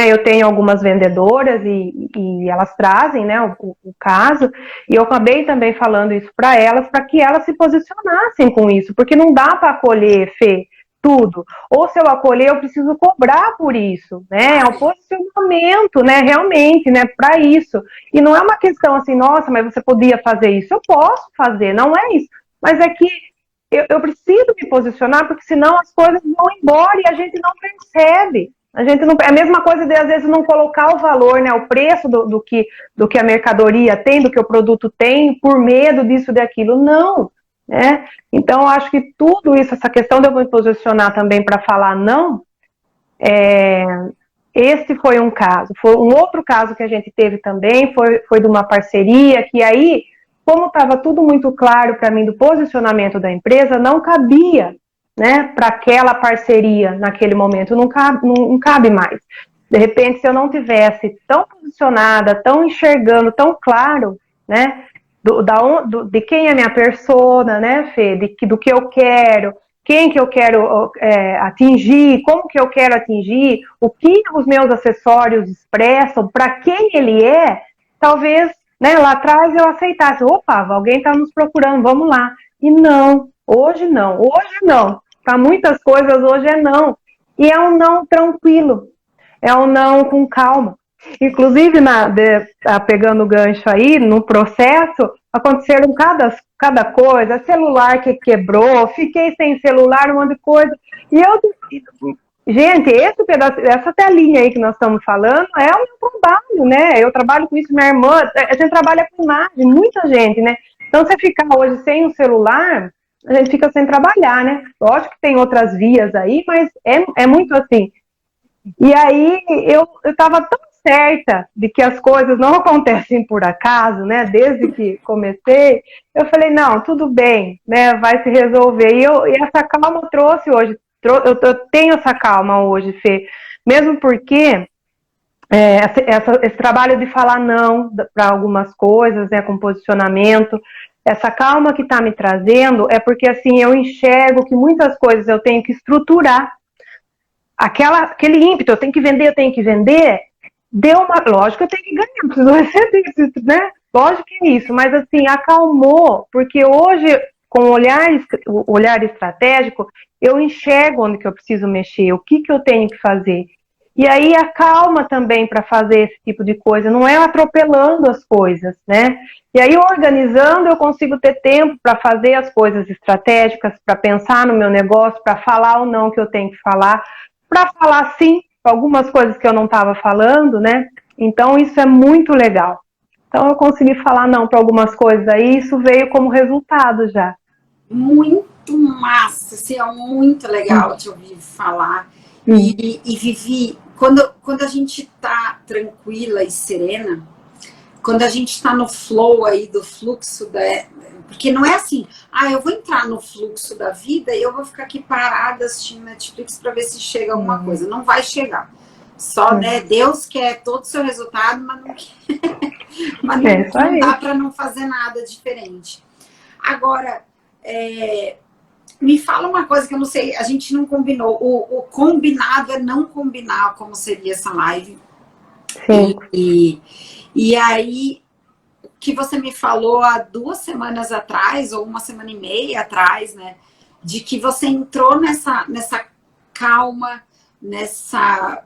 Eu tenho algumas vendedoras e elas trazem, né, o caso, e eu acabei também falando isso para que elas se posicionassem com isso, porque não dá para acolher, Fê, tudo. Ou se eu acolher, eu preciso cobrar por isso, né? É um posicionamento, né? Realmente, né? Para isso. E não é uma questão assim, nossa, mas você podia fazer isso. Eu posso fazer, não é isso. Mas é que eu preciso me posicionar, porque senão as coisas vão embora e a gente não percebe. A gente não, é a mesma coisa de, às vezes, não colocar o valor, né? O preço do que a mercadoria tem, do que o produto tem, por medo disso, daquilo. Não. Né? Então, acho que tudo isso, essa questão de eu me posicionar também para falar não, esse foi um caso. Foi um outro caso que a gente teve também, foi de uma parceria, que aí, como estava tudo muito claro para mim do posicionamento da empresa, não cabia, né, para aquela parceria naquele momento, não cabe mais. De repente, se eu não tivesse tão posicionada, tão enxergando, tão claro, né, de quem é minha persona, né, Fê, do que eu quero, quem que eu quero atingir, como que eu quero atingir, o que os meus acessórios expressam, para quem ele é, talvez, né, lá atrás eu aceitasse, opa, alguém está nos procurando, vamos lá. E não, hoje não, para muitas coisas hoje é não. E é um não tranquilo, é um não com calma. Inclusive, pegando o gancho aí, no processo, aconteceram cada coisa, celular que quebrou, fiquei sem celular, um monte de coisa. E gente, essa telinha aí que nós estamos falando é o meu trabalho, né? Eu trabalho com isso, minha irmã, a gente trabalha com imagem, muita gente, né? Então, você ficar hoje sem o celular, a gente fica sem trabalhar, né? Lógico que tem outras vias aí, mas é muito assim. E aí eu estava tão certa de que as coisas não acontecem por acaso, né? Desde que comecei, eu falei, não, tudo bem, né? Vai se resolver. E essa calma trouxe hoje, eu tenho essa calma hoje, Fê, mesmo porque esse trabalho de falar não para algumas coisas, né, com posicionamento, essa calma que está me trazendo é porque assim eu enxergo que muitas coisas eu tenho que estruturar. Aquele ímpeto, eu tenho que vender, deu uma. Lógico que eu tenho que ganhar, preciso receber, né? Lógico que é isso, mas assim, acalmou, porque hoje, com o olhar estratégico, eu enxergo onde que eu preciso mexer, o que eu tenho que fazer. E aí a calma também para fazer esse tipo de coisa, não é atropelando as coisas, né? E aí organizando eu consigo ter tempo para fazer as coisas estratégicas, para pensar no meu negócio, para falar ou não que eu tenho que falar, para falar sim algumas coisas que eu não estava falando, né? Então isso é muito legal. Então eu consegui falar não para algumas coisas aí, isso veio como resultado já. Muito massa, assim, é muito legal te ouvir falar. Sim, E Vivi, quando a gente tá tranquila e serena, quando a gente está no flow aí do fluxo porque não é assim, eu vou entrar no fluxo da vida e eu vou ficar aqui parada assistindo Netflix para ver se chega alguma coisa. Não vai chegar. Só, né, Deus quer todo o seu resultado, mas não, mas é não, isso não dá aí. para não fazer nada diferente. Agora, me fala uma coisa que eu não sei, a gente não combinou. O combinado é não combinar como seria essa live. Sim. E aí, que você me falou há 2 semanas atrás, ou 1 semana e meia atrás, né? De que você entrou nessa calma, nessa.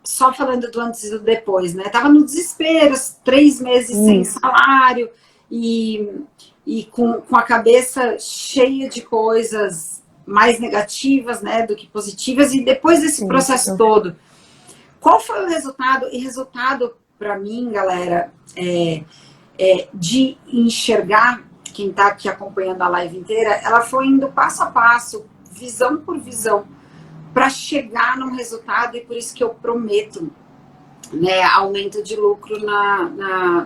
Só falando do antes e do depois, né? Tava no desespero, 3 meses sem Isso. salário e com a cabeça cheia de coisas mais negativas, né, do que positivas. E depois desse processo Isso. todo, qual foi o resultado? E resultado, para mim, galera, de enxergar, quem está aqui acompanhando a live inteira, ela foi indo passo a passo, visão por visão, para chegar num resultado, e por isso que eu prometo, né, aumento de lucro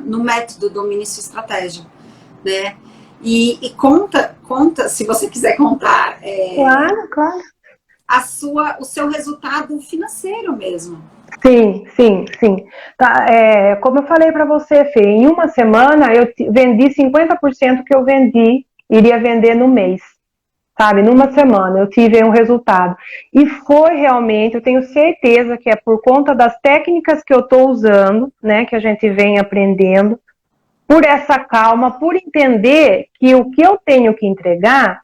no método Domine Sua Estratégia, né? E conta, se você quiser contar, Claro, claro. o seu resultado financeiro mesmo. Sim, sim, sim. Tá, como eu falei para você, Fê, em uma semana eu vendi 50% que eu iria vender no mês, sabe? Numa semana eu tive um resultado. E foi realmente, eu tenho certeza que é por conta das técnicas que eu estou usando, né, que a gente vem aprendendo, por essa calma, por entender que o que eu tenho que entregar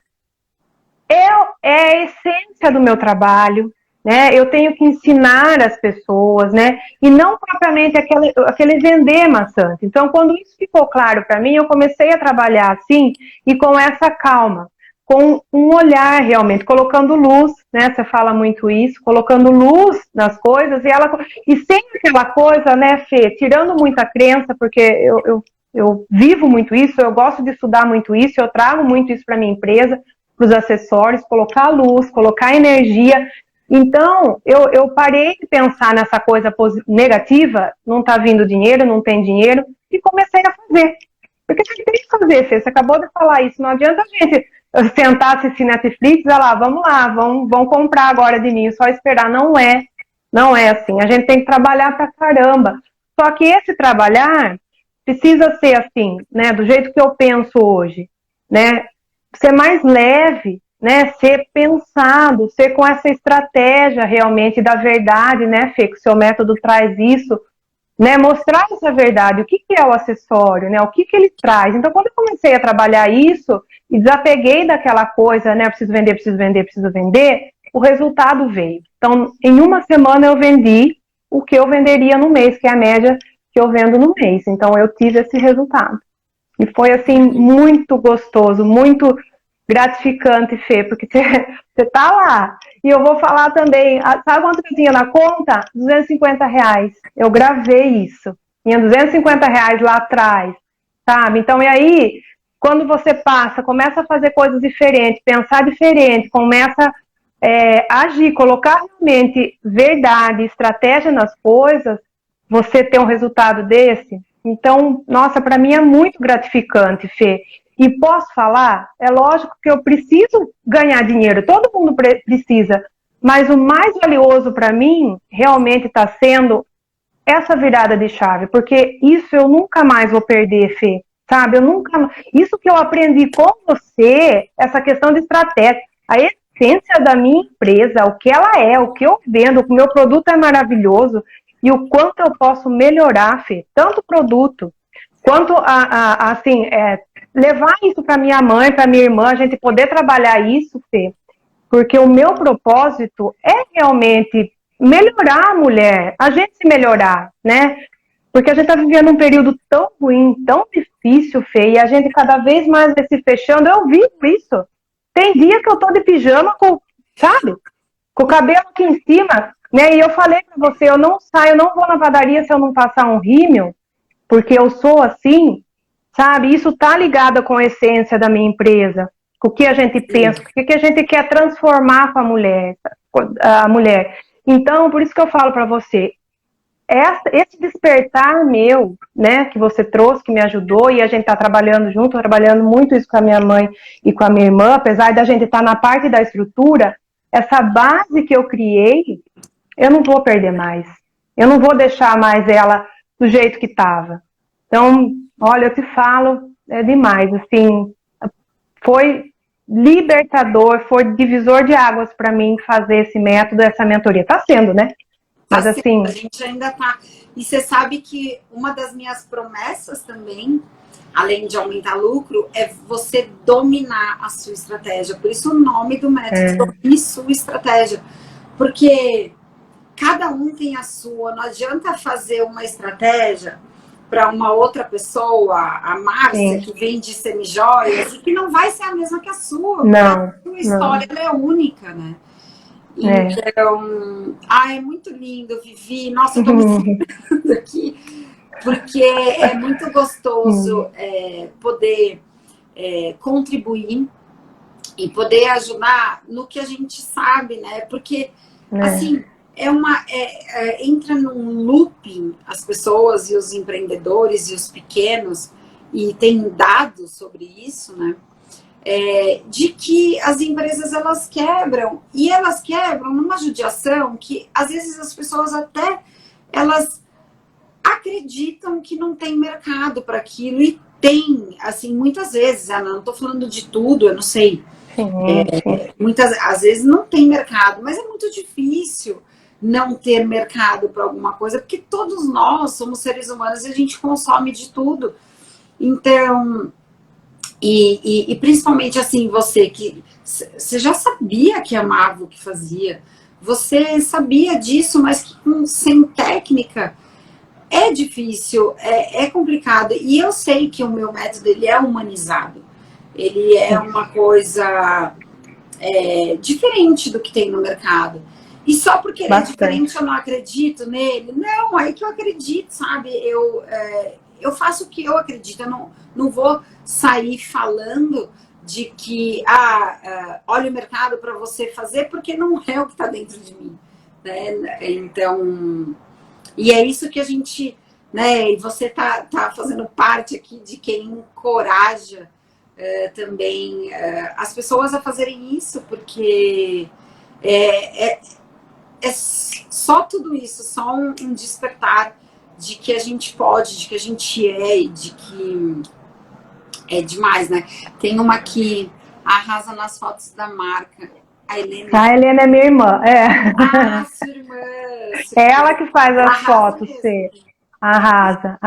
é a essência do meu trabalho, né? Eu tenho que ensinar as pessoas, né? E não propriamente aquele vender maçante. Então, quando isso ficou claro para mim, eu comecei a trabalhar assim e com essa calma, com um olhar realmente, colocando luz, né? Você fala muito isso, colocando luz nas coisas e sem aquela coisa, né, Fê? Tirando muita crença, porque eu vivo muito isso, eu gosto de estudar muito isso, eu trago muito isso para minha empresa, para os acessórios, colocar luz, colocar energia. Então, eu parei de pensar nessa coisa negativa, não está vindo dinheiro, não tem dinheiro, e comecei a fazer. Porque a gente tem que fazer, Fê, você acabou de falar isso, não adianta a gente sentar, assistir Netflix, vamos lá, vão comprar agora de mim, só esperar. Não é assim, a gente tem que trabalhar pra caramba. Só que esse trabalhar precisa ser assim, né, do jeito que eu penso hoje, né, ser mais leve, né? Ser pensado, ser com essa estratégia realmente da verdade, né, Fê? Que o seu método traz isso, né? Mostrar essa verdade, o que é o acessório, né? O que ele traz. Então, quando eu comecei a trabalhar isso e desapeguei daquela coisa, né? Preciso vender, preciso vender, preciso vender, o resultado veio. Então, em uma semana eu vendi o que eu venderia no mês, que é a média que eu vendo no mês. Então, eu tive esse resultado. E foi, assim, muito gostoso, muito gratificante, Fê, porque você tá lá. E eu vou falar também, sabe quanto que eu tinha na conta? R$ 250. Eu gravei isso. Tinha R$ 250 lá atrás, sabe? Então, e aí, quando você passa, começa a fazer coisas diferentes, pensar diferente, começa a agir, colocar realmente verdade, estratégia nas coisas, você ter um resultado desse. Então, nossa, para mim é muito gratificante, Fê. E posso falar, é lógico que eu preciso ganhar dinheiro, todo mundo precisa, mas o mais valioso para mim realmente está sendo essa virada de chave, porque isso eu nunca mais vou perder, Fê, sabe? Isso que eu aprendi com você, essa questão de estratégia, a essência da minha empresa, o que ela é, o que eu vendo, o meu produto é maravilhoso e o quanto eu posso melhorar, Fê, tanto o produto quanto assim, levar isso para minha mãe, para minha irmã, a gente poder trabalhar isso, Fê, porque o meu propósito é realmente melhorar a mulher, a gente se melhorar, né? Porque a gente está vivendo um período tão ruim, tão difícil, Fê, e a gente cada vez mais vai se fechando. Eu vivo isso. Tem dia que eu tô de pijama, sabe? Com o cabelo aqui em cima, né? E eu falei para você, eu não saio, eu não vou na padaria se eu não passar um rímel, porque eu sou assim, sabe? Isso tá ligado com a essência da minha empresa, com o que a gente pensa, o que a gente quer transformar com a mulher. Então, por isso que eu falo para você, esse despertar meu, né, que você trouxe, que me ajudou, e a gente está trabalhando junto, trabalhando muito isso com a minha mãe e com a minha irmã, apesar da gente estar na parte da estrutura, essa base que eu criei, eu não vou perder mais. Eu não vou deixar mais ela do jeito que estava. Então, olha, eu te falo, é demais, assim, foi libertador, foi divisor de águas para mim fazer esse método, essa mentoria. Está sendo, né? Mas assim, a gente ainda tá. E você sabe que uma das minhas promessas também, além de aumentar lucro, é você dominar a sua estratégia. Por isso o nome do método, Domine Sua Estratégia. Porque cada um tem a sua. Não adianta fazer uma estratégia para uma outra pessoa, a Márcia, que vende semijoias, e que não vai ser a mesma que a sua. Não. A sua história ela é única, né? Então, é muito lindo, Vivi. Nossa, eu tô me sentindo aqui, porque é muito gostoso poder contribuir e poder ajudar no que a gente sabe, né? Porque, assim, entra num looping as pessoas e os empreendedores e os pequenos, e tem dados sobre isso, né? De que as empresas elas quebram, e elas quebram numa judiação que às vezes as pessoas até elas acreditam que não tem mercado para aquilo, e tem, assim, muitas vezes, não estou falando de tudo, eu não sei, muitas, às vezes não tem mercado, mas é muito difícil não ter mercado para alguma coisa, porque todos nós somos seres humanos e a gente consome de tudo. Então, e principalmente assim, você já sabia que amava o que fazia, você sabia disso, mas que sem técnica é difícil, é complicado. E eu sei que o meu método ele é humanizado, ele é uma coisa diferente do que tem no mercado. E só porque ele é diferente eu não acredito nele? Não, aí que eu acredito, sabe? Eu faço o que eu acredito, eu não vou sair falando de que olha o mercado para você fazer, porque não é o que está dentro de mim, né? Então, e é isso que a gente, né? E você tá fazendo parte aqui de quem encoraja também as pessoas a fazerem isso, porque é só tudo isso, só um despertar de que a gente pode, de que a gente e de que é demais, né? Tem uma que arrasa nas fotos da marca. A Helena é minha irmã, sua irmã. É ela que faz as fotos, Fê. Arrasa.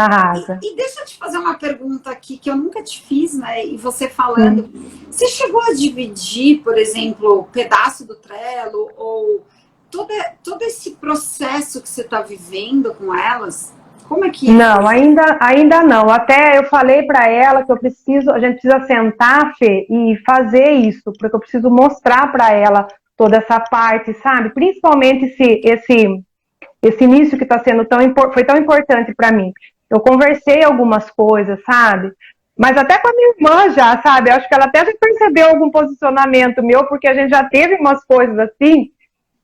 E deixa eu te fazer uma pergunta aqui que eu nunca te fiz, né? E você falando, você chegou a dividir, por exemplo, o pedaço do Trello ou todo esse processo que você está vivendo com elas? Como é que... Não, ainda não. Até eu falei para ela que a gente precisa sentar, Fê, e fazer isso, porque eu preciso mostrar para ela toda essa parte, sabe? Principalmente esse início que está sendo foi tão importante para mim. Eu conversei algumas coisas, sabe? Mas até com a minha irmã já, sabe? Eu acho que ela até já percebeu algum posicionamento meu, porque a gente já teve umas coisas assim,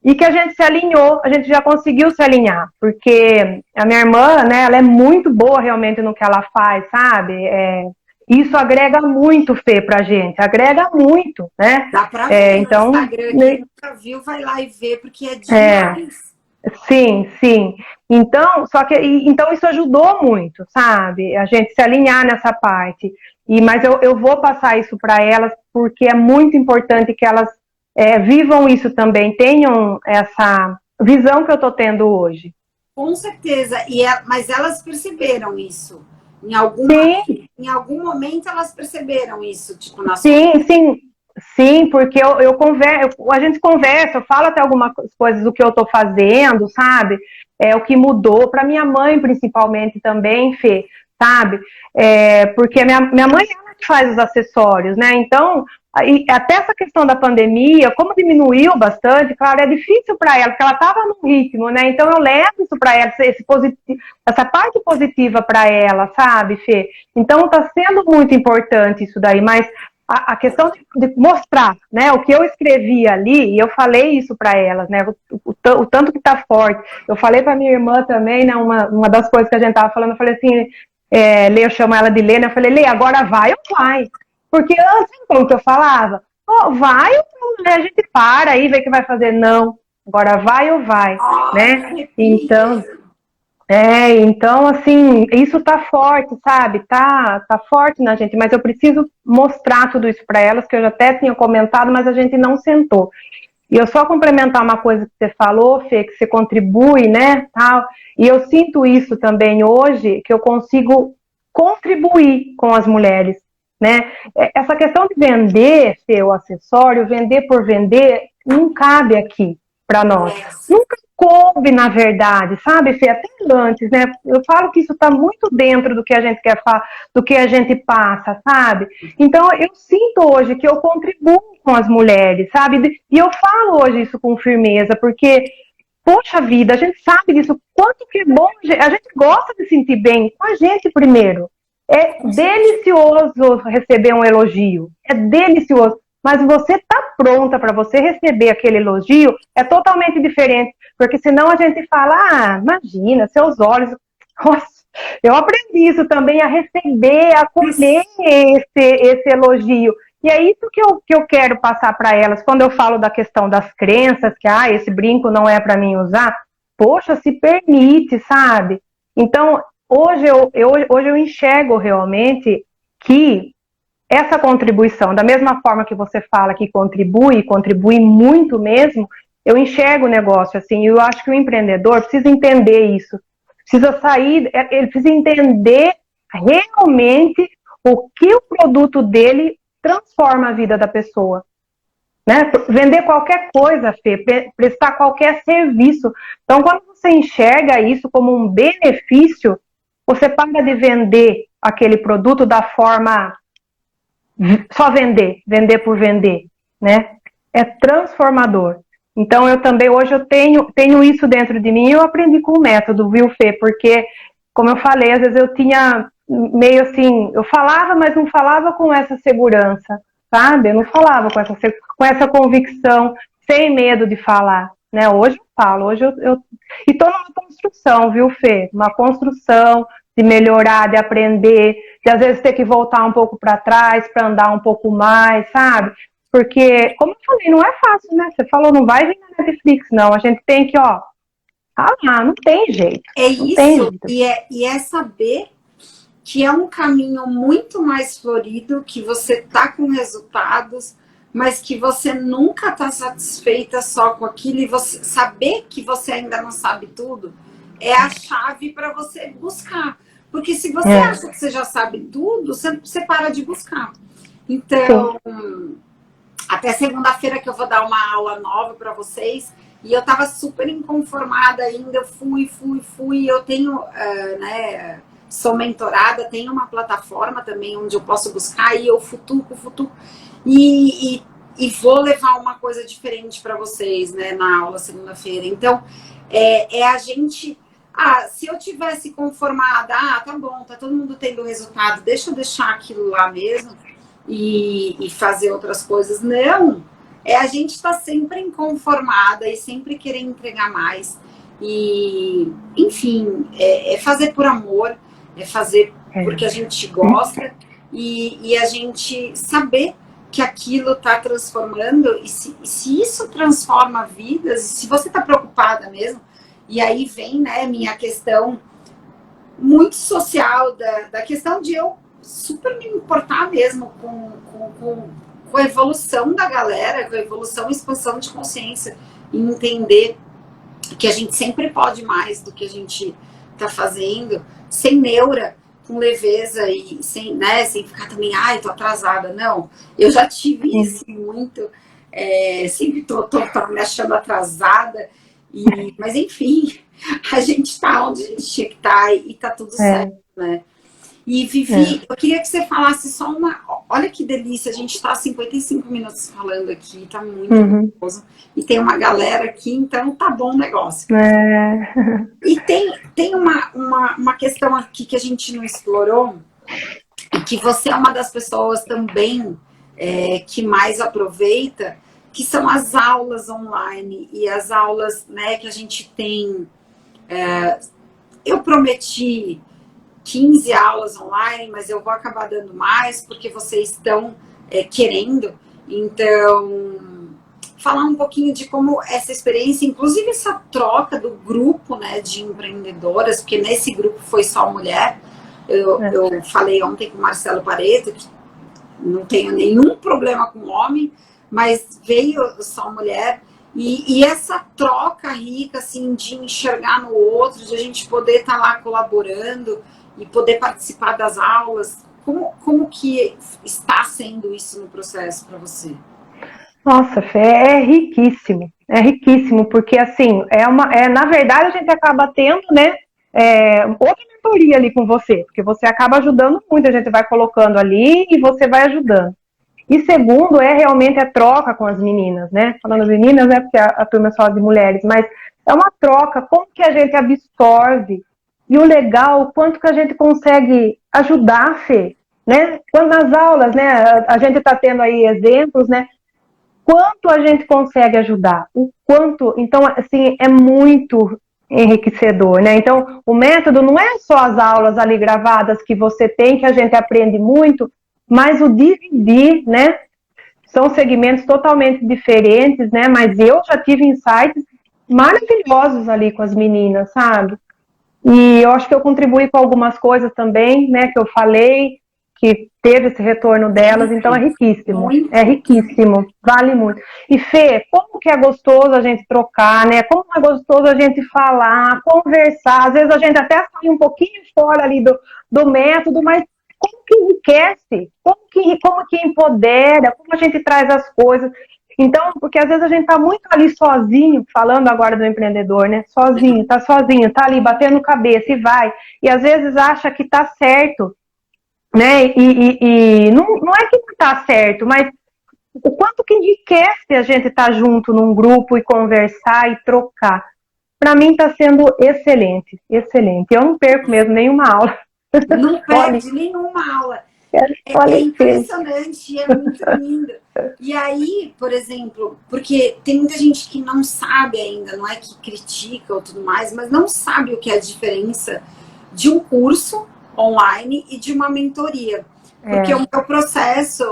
e que a gente se alinhou, a gente já conseguiu se alinhar, porque a minha irmã, né, ela é muito boa realmente no que ela faz, sabe? Isso agrega muito, Fê, pra gente, agrega muito, né? Dá pra ver então, no Instagram, quem nunca viu, vai lá e vê, porque é demais. Sim. Então, então isso ajudou muito, sabe? A gente se alinhar nessa parte. Mas eu vou passar isso para elas, porque é muito importante que elas vivam isso também, tenham essa visão que eu estou tendo hoje. Com certeza, mas elas perceberam isso. Em algum momento elas perceberam isso, tipo, na Sim. sim, porque eu converso, a gente conversa, eu falo até algumas coisas do que eu estou fazendo, sabe? O que mudou, para minha mãe principalmente também, Fê, sabe? Porque minha mãe é ela que faz os acessórios, né? Então, até essa questão da pandemia, como diminuiu bastante, claro, é difícil para ela, porque ela estava no ritmo, né? Então eu levo isso para ela, essa parte positiva para ela, sabe, Fê? Então está sendo muito importante isso daí, mas a questão de mostrar, né, o que eu escrevi ali, e eu falei isso para elas, né, o tanto que está forte. Eu falei para minha irmã também, né, uma das coisas que a gente estava falando, eu falei assim, Lê, eu chamo ela de Lê, né, eu falei, Lê, agora vai ou vai? Porque antes, como que eu falava? Oh, vai ou não, né, a gente para aí, vê o que vai fazer. Não, agora vai ou vai, né? Então, assim, isso tá forte, sabe? Tá forte na gente, mas eu preciso mostrar tudo isso para elas, que eu já até tinha comentado, mas a gente não sentou. E eu só complementar uma coisa que você falou, Fê, que você contribui, né, tal, e eu sinto isso também hoje, que eu consigo contribuir com as mulheres, né? Essa questão de vender, Fê, o acessório, vender por vender, não cabe aqui para nós. Nunca coube, na verdade, sabe, Fê? Até antes, né? Eu falo que isso está muito dentro do que a gente quer falar, do que a gente passa, sabe? Então, eu sinto hoje que eu contribuo com as mulheres, sabe? E eu falo hoje isso com firmeza, porque, poxa vida, a gente sabe disso, quanto que é bom, a gente gosta de sentir bem com a gente primeiro. É delicioso receber um elogio, é delicioso. Mas você está pronta para você receber aquele elogio, é totalmente diferente. Porque senão a gente fala, imagina, seus olhos. Nossa, eu aprendi isso também, a receber, a acolher esse elogio. E é isso que eu quero passar para elas. Quando eu falo da questão das crenças, que esse brinco não é para mim usar, poxa, se permite, sabe? Então, hoje eu enxergo realmente que essa contribuição, da mesma forma que você fala que contribui muito mesmo, eu enxergo o negócio assim, e eu acho que o empreendedor precisa entender isso, precisa sair, ele precisa entender realmente o que o produto dele transforma a vida da pessoa. Né? Vender qualquer coisa, Fê, prestar qualquer serviço. Então, quando você enxerga isso como um benefício, você para de vender aquele produto da forma só vender por vender, né? É transformador. Então, eu também, hoje eu tenho isso dentro de mim e eu aprendi com o método, viu, Fê? Porque, como eu falei, às vezes eu tinha meio assim, eu falava, mas não falava com essa segurança, sabe? Eu não falava com essa convicção, sem medo de falar, né? Hoje eu falo, e estou numa construção, viu, Fê? Uma construção de melhorar, de aprender, de às vezes ter que voltar um pouco para trás para andar um pouco mais, sabe? Porque, como eu falei, não é fácil, né? Você falou, não vai vir na Netflix, não. A gente tem que, não tem jeito. É isso, e é saber que é um caminho muito mais florido, que você tá com resultados, mas que você nunca tá satisfeita só com aquilo, e você saber que você ainda não sabe tudo é a chave para você buscar. Porque se você acha que você já sabe tudo, você para de buscar. Então, até segunda-feira que eu vou dar uma aula nova para vocês, e eu estava super inconformada ainda, eu fui, eu tenho, sou mentorada, tenho uma plataforma também onde eu posso buscar, e eu futuco, e vou levar uma coisa diferente para vocês, né, na aula segunda-feira. Então, a gente... se eu tivesse conformada, tá bom, tá todo mundo tendo resultado, deixa eu deixar aquilo lá mesmo e fazer outras coisas. Não, a gente está sempre inconformada e sempre querer entregar mais. E, enfim, é fazer por amor, é fazer porque a gente gosta e a gente saber que aquilo está transformando, e se isso transforma vidas, se você está preocupada mesmo. E aí vem, né, minha questão muito social, da questão de eu super me importar mesmo com a evolução da galera, com a evolução e expansão de consciência, e entender que a gente sempre pode mais do que a gente está fazendo, sem neura, com leveza e sem, né, sem ficar também, ai, tô atrasada. Não, eu já tive isso muito, sempre tô me achando atrasada, mas enfim, a gente tá onde a gente tinha que estar e tá tudo certo, né? E Vivi, eu queria que você falasse só uma. Olha que delícia, a gente está 55 minutos falando aqui, tá muito gostoso. E tem uma galera aqui, então tá bom o negócio. E tem uma questão aqui que a gente não explorou, e que você é uma das pessoas também que mais aproveita, que são as aulas online e as aulas, né, que a gente tem. Eu prometi 15 aulas online, mas eu vou acabar dando mais porque vocês estão querendo. Então, falar um pouquinho de como essa experiência, inclusive essa troca do grupo, né, de empreendedoras, porque nesse grupo foi só mulher. Eu falei ontem com o Marcelo Pareto que não tenho nenhum problema com homem, mas veio só mulher. E essa troca rica, assim, de enxergar no outro, de a gente poder estar lá colaborando e poder participar das aulas, como que está sendo isso no processo para você? Nossa, Fê, é riquíssimo, porque assim, na verdade a gente acaba tendo, né, outra mentoria ali com você, porque você acaba ajudando muito, a gente vai colocando ali e você vai ajudando. E segundo, realmente a troca com as meninas, né? Falando meninas, né? Porque a turma é só de mulheres, mas é uma troca, como que a gente absorve, e o legal, o quanto que a gente consegue ajudar, Fê, né? Quando nas aulas, né, a gente está tendo aí exemplos, né? Quanto a gente consegue ajudar, o quanto, então, assim, é muito enriquecedor, né? Então, o método não é só as aulas ali gravadas que você tem, que a gente aprende muito, mas o dividir, né? São segmentos totalmente diferentes, né? Mas eu já tive insights maravilhosos ali com as meninas, sabe? E eu acho que eu contribuí com algumas coisas também, né? Que eu falei, que teve esse retorno delas, então é riquíssimo, vale muito. E Fê, como que é gostoso a gente trocar, né? Como é gostoso a gente falar, conversar, às vezes a gente até sai um pouquinho fora ali do método, mas como que enriquece, como que empodera, como a gente traz as coisas. Então, porque às vezes a gente tá muito ali sozinho, falando agora do empreendedor, né? Sozinho, tá ali batendo cabeça e vai. E às vezes acha que tá certo, né? E não é que não tá certo, mas o quanto que enriquece a gente estar junto num grupo e conversar e trocar. Para mim está sendo excelente, excelente. Eu não perco mesmo nenhuma aula. Não perde nenhuma aula. É impressionante, é muito lindo. E aí, por exemplo, porque tem muita gente que não sabe ainda, não é que critica ou tudo mais, mas não sabe o que é a diferença de um curso online e de uma mentoria. Porque o meu processo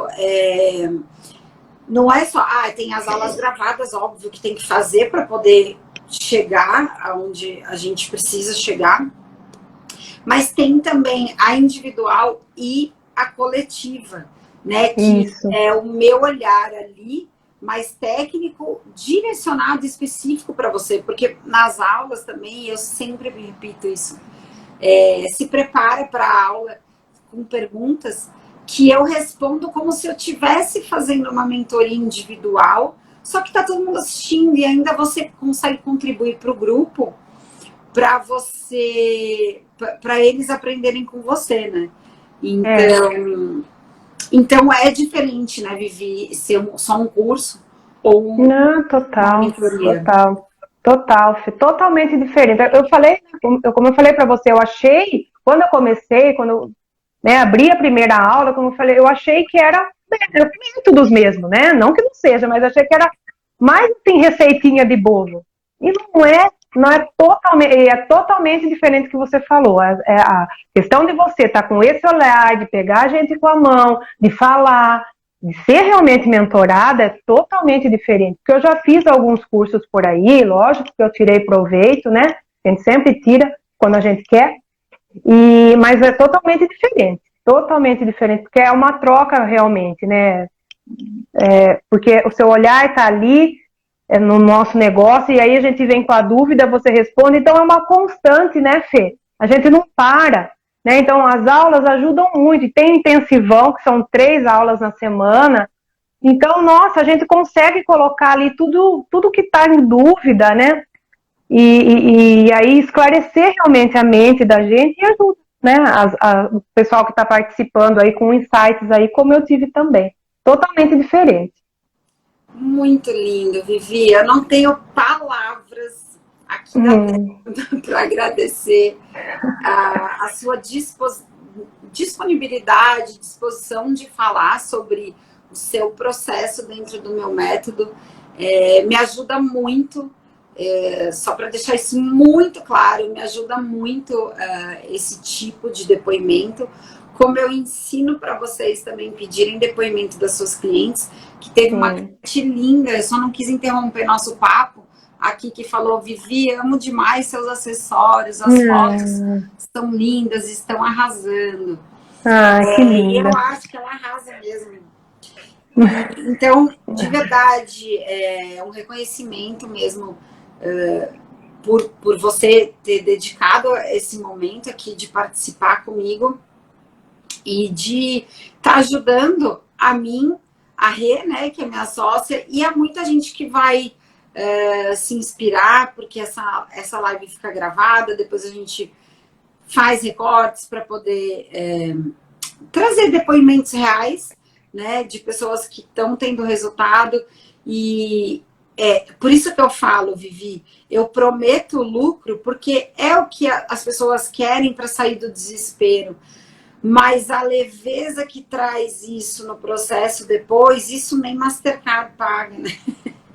não é só, tem as aulas gravadas, óbvio que tem que fazer para poder chegar aonde a gente precisa chegar, mas tem também a individual e a coletiva, né? Que é o meu olhar ali, mais técnico, direcionado, específico para você, porque nas aulas também, eu sempre me repito isso, se prepara para a aula com perguntas que eu respondo como se eu estivesse fazendo uma mentoria individual, só que está todo mundo assistindo e ainda você consegue contribuir para o grupo, para eles aprenderem com você, né? Então é diferente, né, Vivi, ser só um curso ou uma mentoria. Totalmente diferente. Eu falei, como eu falei para você, eu achei, quando eu comecei, quando eu abri a primeira aula, como eu falei, eu achei que era métodos mesmo, né? Não que não seja, mas achei que era mais assim, receitinha de bolo. E não é totalmente diferente do que você falou. A questão de você estar com esse olhar, de pegar a gente com a mão, de falar, de ser realmente mentorada, é totalmente diferente. Porque eu já fiz alguns cursos por aí, lógico que eu tirei proveito, né? A gente sempre tira quando a gente quer, mas é totalmente diferente, porque é uma troca realmente, né? Porque o seu olhar está ali, no nosso negócio, e aí a gente vem com a dúvida, você responde, então é uma constante, né, Fê? A gente não para, né? Então, as aulas ajudam muito. E tem intensivão, que são 3 aulas na semana. Então, nossa, a gente consegue colocar ali tudo que está em dúvida, né? E aí esclarecer realmente a mente da gente e ajuda, né? O pessoal que está participando aí com insights aí, como eu tive também. Totalmente diferente. Muito lindo, Vivi. Eu não tenho palavras aqui para agradecer a sua disponibilidade, disposição de falar sobre o seu processo dentro do meu método. Me ajuda muito, só para deixar isso muito claro, me ajuda muito esse tipo de depoimento. Como eu ensino para vocês também pedirem depoimento das suas clientes, que teve uma cliente linda, eu só não quis interromper nosso papo, aqui que falou: Vivi, amo demais seus acessórios, as fotos estão lindas, estão arrasando. Que linda. Eu acho que ela arrasa mesmo. Então, de verdade, é um reconhecimento mesmo por você ter dedicado esse momento aqui de participar comigo e de estar ajudando a mim, a Rê, né, que é minha sócia, e a muita gente que vai se inspirar, porque essa live fica gravada, depois a gente faz recortes para poder trazer depoimentos reais, né, de pessoas que estão tendo resultado. E por isso que eu falo, Vivi, eu prometo lucro, porque é o que as pessoas querem para sair do desespero. Mas a leveza que traz isso no processo depois, isso nem Mastercard paga, né?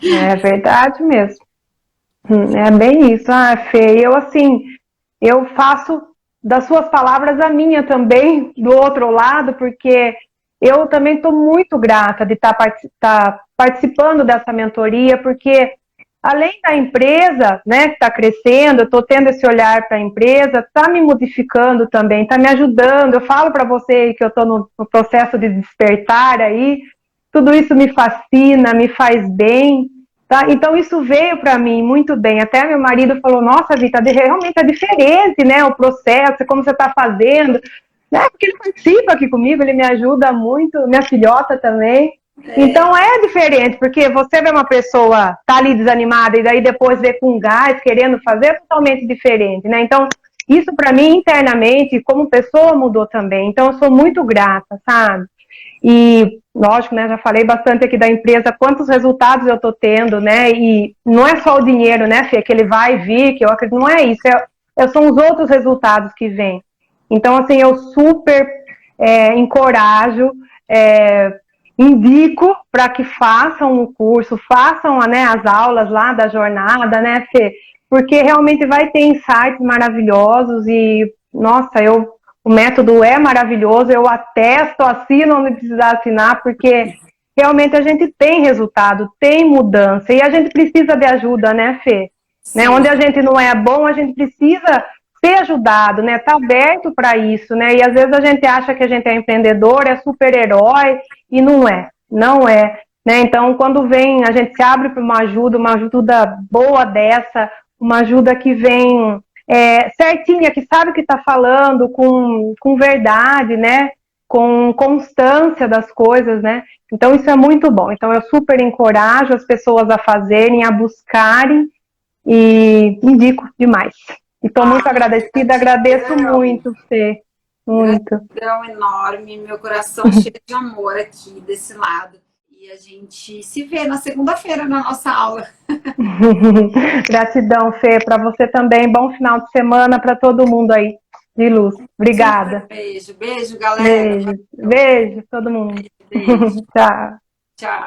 É verdade mesmo. É bem isso. Fê, eu faço das suas palavras a minha também, do outro lado, porque eu também estou muito grata de estar participando dessa mentoria, porque além da empresa, né, que está crescendo, eu estou tendo esse olhar para a empresa, está me modificando também, está me ajudando. Eu falo para você que eu estou no processo de despertar aí, tudo isso me fascina, me faz bem. Tá? Então isso veio para mim muito bem. Até meu marido falou: nossa, Vita, realmente é diferente, né, o processo, como você está fazendo, né? Porque ele participa aqui comigo, ele me ajuda muito, minha filhota também. Então é diferente, porque você vê uma pessoa tá ali desanimada e daí depois vê com gás, querendo fazer, é totalmente diferente, né? Então isso para mim internamente, como pessoa, mudou também. Então eu sou muito grata, sabe? E, lógico, né, já falei bastante aqui da empresa, quantos resultados eu estou tendo, né, e não é só o dinheiro, né, Fê, que ele vai vir, que eu acredito, não é isso, são os outros resultados que vêm. Então, assim, eu super encorajo, indico para que façam o curso, façam, né, as aulas lá da jornada, né, Fê, porque realmente vai ter insights maravilhosos e, nossa, o método é maravilhoso, eu atesto, assino onde precisar assinar, porque realmente a gente tem resultado, tem mudança, e a gente precisa de ajuda, né, Fê? Né? Onde a gente não é bom, a gente precisa ser ajudado, né? Tá aberto para isso, né? E às vezes a gente acha que a gente é empreendedor, é super-herói, e não é, não é. Né? Então, quando vem, a gente se abre para uma ajuda boa dessa, uma ajuda que vem certinha, que sabe o que está falando, com verdade, né? Com constância das coisas, né? Então isso é muito bom. Então eu super encorajo as pessoas a fazerem, a buscarem e indico demais. E estou muito agradecida, agradeço muito, Fê. Muito. Gratidão enorme, meu coração cheio de amor aqui desse lado. E a gente se vê na segunda-feira na nossa aula. Gratidão, Fê, para você também. Bom final de semana para todo mundo aí de luz. Obrigada. Beijo, beijo, galera. Beijo, beijo todo mundo. Beijo. Tchau. Tchau.